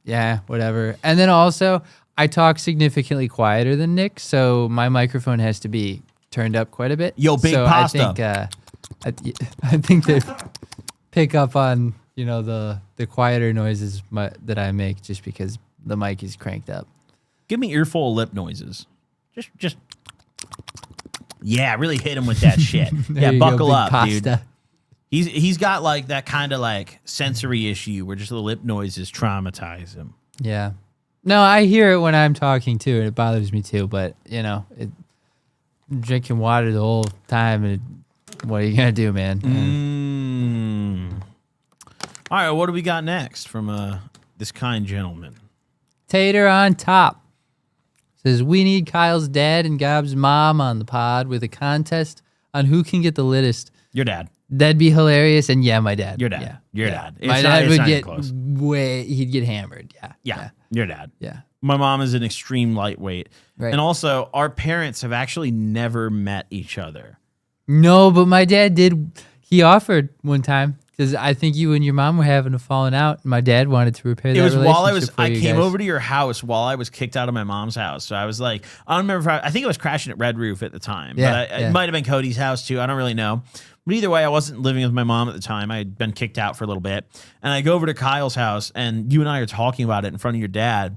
Yeah, whatever. And then also, I talk significantly quieter than Nick, so my microphone has to be turned up quite a bit. Yo, big so pasta. I think they pick up on the quieter noises that I make just because the mic is cranked up. give me earful of lip noises. Just. Yeah, really hit him with that shit. Yeah, You buckle go, up, big dude. pasta. He's got like that kind of like sensory issue where just the lip noises traumatize him. Yeah. No, I hear it when I'm talking too, and it bothers me too. But I'm drinking water the whole time, and what are you gonna do, man? All right, what do we got next from this kind gentleman? Tater on top says we need Kyle's dad and Gob's mom on the pod with a contest on who can get the littest. Your dad. That'd be hilarious, and my dad. Your dad. Yeah. Your Yeah. dad. My It's dad not would even get close. he'd get hammered. Yeah, your dad. Yeah. My mom is an extreme lightweight. Right. And also, our parents have actually never met each other. No, but my dad did. He offered one time because I think you and your mom were having a falling out. And my dad wanted to repair that It was while relationship for I you came guys. over to your house while I was kicked out of my mom's house. So I was like, I don't remember. I think I was crashing at Red Roof at the time. Yeah, But yeah. it might have been Cody's house too. I don't really know. But either way, I wasn't living with my mom at the time. I had been kicked out for a little bit. And I go over to Kyle's house, and you and I are talking about it in front of your dad.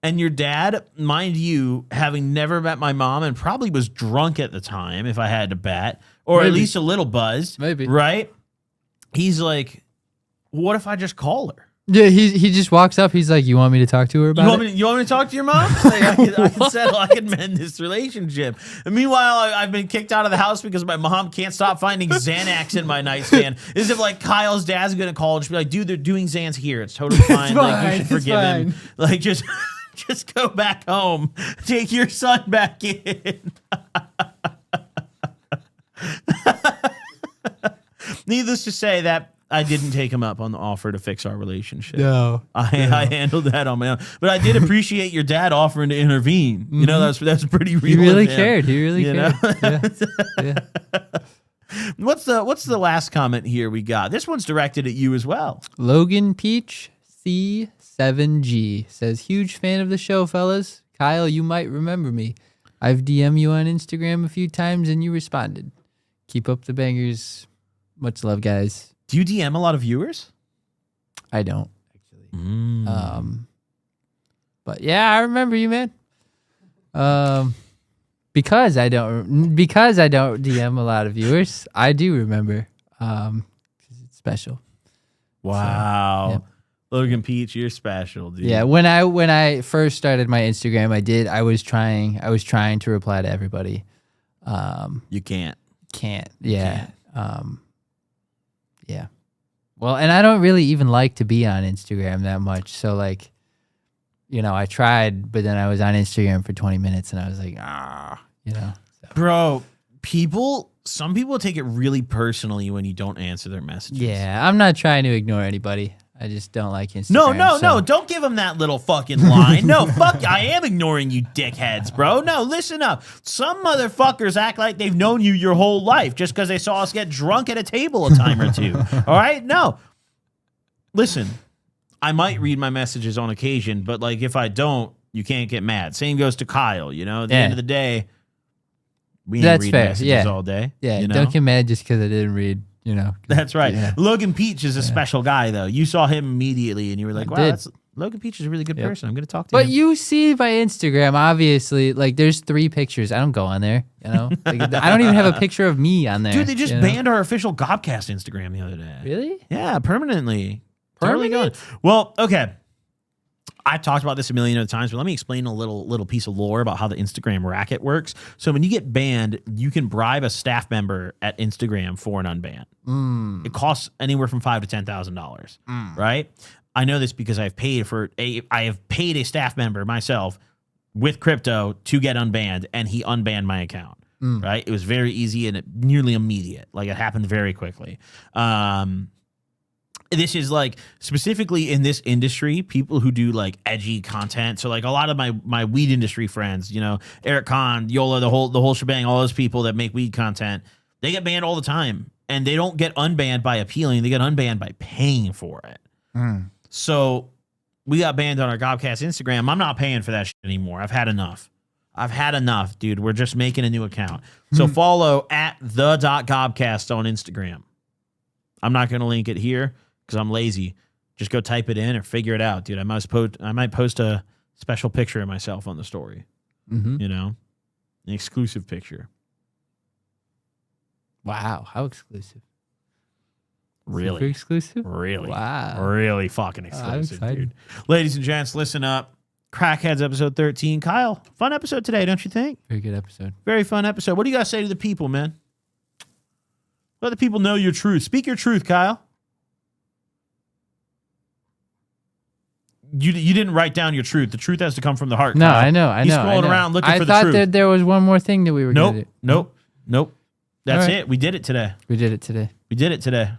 And your dad, mind you, having never met my mom and probably was drunk at the time, if I had to bet, or at Maybe. least a little buzzed. Maybe. Right? He's like, what if I just call her? Yeah, he just walks up. He's like, "You want me to talk to her about it?" You want me to talk to your mom? Like, I can settle. I can mend this relationship. And meanwhile, I've been kicked out of the house because my mom can't stop finding Xanax in my nightstand. As if like Kyle's dad's gonna call and just be like, "Dude, they're doing Xans here. It's totally fine. Like you fine, should it's forgive him. fine." Like just go back home. Take your son back in." Needless to say that I didn't take him up on the offer to fix our relationship. No. I handled that on my own, but I did appreciate your dad offering to intervene. You know, that's pretty real. He really of him, cared. He really you cared. know? Yeah. What's the last comment here we got? This one's directed at you as well. Logan Peach C7G says, "Huge fan of the show, fellas. Kyle, you might remember me. I've DM you on Instagram a few times and you responded. Keep up the bangers. Much love, guys. Do you DM a lot of viewers? I don't actually. But yeah, I remember you, man. Because I don't DM a lot of viewers, I do remember. 'Cause it's special. Wow. So, yeah. Logan Peach, you're special, dude. Yeah, when I first started my Instagram, I was trying to reply to everybody. You can't. Can't. Yeah. Yeah. Well, and I don't really even like to be on Instagram that much. So like, I tried, but then I was on Instagram for 20 minutes and I was like, so. Bro, some people take it really personally when you don't answer their messages. Yeah, I'm not trying to ignore anybody. I just don't like Instagram. No, don't give them that little fucking line. No, fuck, I am ignoring you dickheads, bro. No, listen up. Some motherfuckers act like they've known you your whole life just because they saw us get drunk at a table a time or two. All right? No. Listen, I might read my messages on occasion, but like if I don't, you can't get mad. Same goes to Kyle, At the end of the day, we ain't That's reading fair. messages all day. Yeah, don't get mad just because I didn't read. That's right. Yeah. Logan Peach is a special guy, though. You saw him immediately, and you were like, "Wow, Logan Peach is a really good person. I'm going to talk to him." But you see my Instagram, obviously, like there's 3 pictures. I don't go on there. Like, I don't even have a picture of me on there. Dude, they just banned our official Gobcast Instagram the other day. Really? Yeah, permanently. Permanent? Totally gone. Well, okay. I've talked about this a million other times, but let me explain a little piece of lore about how the Instagram racket works. So when you get banned, you can bribe a staff member at Instagram for an unban. It costs anywhere from $5,000 to $10,000, right? I know this because I have paid a staff member myself with crypto to get unbanned, and he unbanned my account. Right? It was very easy and nearly immediate. Like it happened very quickly. This is like specifically in this industry, people who do like edgy content. So like a lot of my weed industry friends, Eric Kahn, Yola, the whole shebang, all those people that make weed content, they get banned all the time, and they don't get unbanned by appealing. They get unbanned by paying for it. So we got banned on our Gobcast Instagram. I'm not paying for that shit anymore. I've had enough, dude. We're just making a new account. So follow at the.gobcast on Instagram. I'm not going to link it here because I'm lazy. Just go type it in or figure it out, dude. I might post a special picture of myself on the story. An exclusive picture. Wow, how exclusive. Really? Super exclusive? Really? Wow. Really fucking exclusive, I'm dude. Ladies and gents, listen up. Crackheads episode 13. Kyle, fun episode today, don't you think? Very good episode. Very fun episode. What do you got to say to the people, man? Let the people know your truth. Speak your truth, Kyle. You didn't write down your truth. The truth has to come from the heart. No, Kyle. I know. He's scrolling around looking for the truth. I thought that there was one more thing that we were going to do. Nope. That's All right. it. We did it today. We did it today.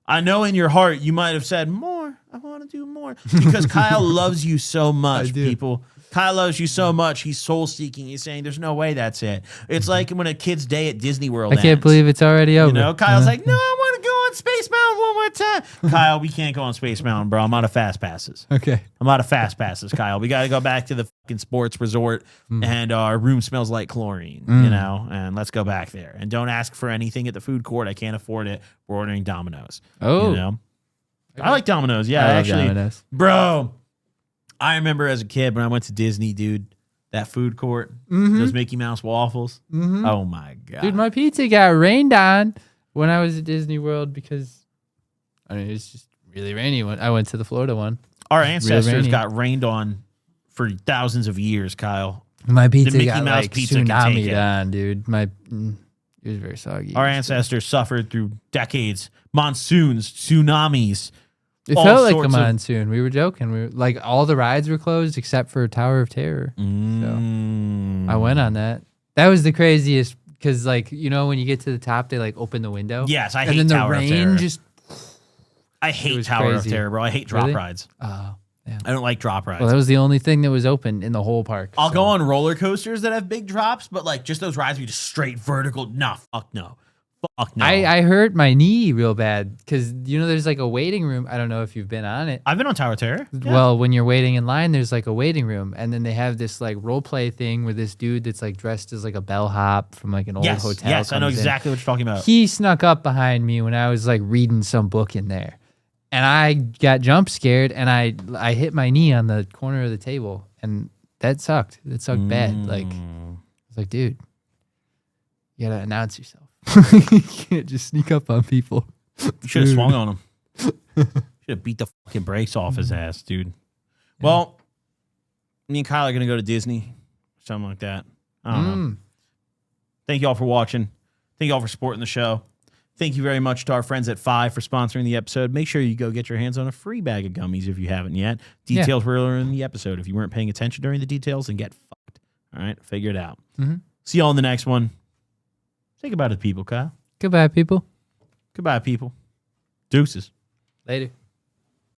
I know in your heart you might have said more. I want to do more because Kyle loves you so much, people. Kyle loves you so much. He's soul seeking. He's saying there's no way that's it. It's like when a kid's day at Disney World I can't believe it's already over. Kyle's like, no, I want to go on Space Mountain one more time. Kyle, we can't go on Space Mountain, bro. I'm out of fast passes. Okay. I'm out of fast passes, Kyle. We got to go back to the fucking sports resort and our room smells like chlorine, and let's go back there. And don't ask for anything at the food court. I can't afford it. We're ordering Domino's. Oh. I like Domino's. Yeah, I love actually. Domino's. Bro, I remember as a kid when I went to Disney, dude, that food court, those Mickey Mouse waffles. Oh, my God. Dude, my pizza got rained on when I was at Disney World because, it's just really rainy. I went to the Florida one. Our ancestors rainy. got rained on for thousands of years, Kyle. My pizza Mickey got Mouse like pizza can take tsunami'd it. on, dude. It was very soggy. Our ancestors suffered through decades, monsoons, tsunamis. It all felt like a sorts of- monsoon. We were joking. We were like all the rides were closed except for Tower of Terror. So I went on that. That was the craziest because when you get to the top, they like open the window. Yes, I and hate then Tower the of rain Terror. just. I It hate was Tower of crazy. Terror, bro. I hate drop Really? rides. Oh, yeah. I don't like drop rides. Well, that was the only thing that was open in the whole park. I'll so. go on roller coasters that have big drops, but like just those rides where you just straight vertical. Nah, fuck no. Fuck no. I hurt my knee real bad because there's like a waiting room. I don't know if you've been on it. I've been on Tower Terror. Yeah. Well, when you're waiting in line, there's like a waiting room, and then they have this like role play thing where this dude that's like dressed as like a bellhop from like an old hotel. Yes, I know comes in. exactly what you're talking about. He snuck up behind me when I was like reading some book in there, and I got jump scared, and I hit my knee on the corner of the table, and that sucked. It sucked bad. Like I was like, dude, you gotta announce yourself. You can't just sneak up on people. You should have swung on him. Should have beat the fucking brakes off his ass, dude. Well, me and Kyle are gonna go to Disney, something like that. I don't know. Thank you all for watching. Thank you all for supporting the show. Thank you very much to our friends at Five for sponsoring the episode. Make sure you go get your hands on a free bag of gummies if you haven't yet. Details were earlier in the episode. If you weren't paying attention during the details, then get fucked. All right, figure it out. See y'all in the next one. Say goodbye to the people, Kyle. Goodbye, people. Goodbye, people. Deuces. Later.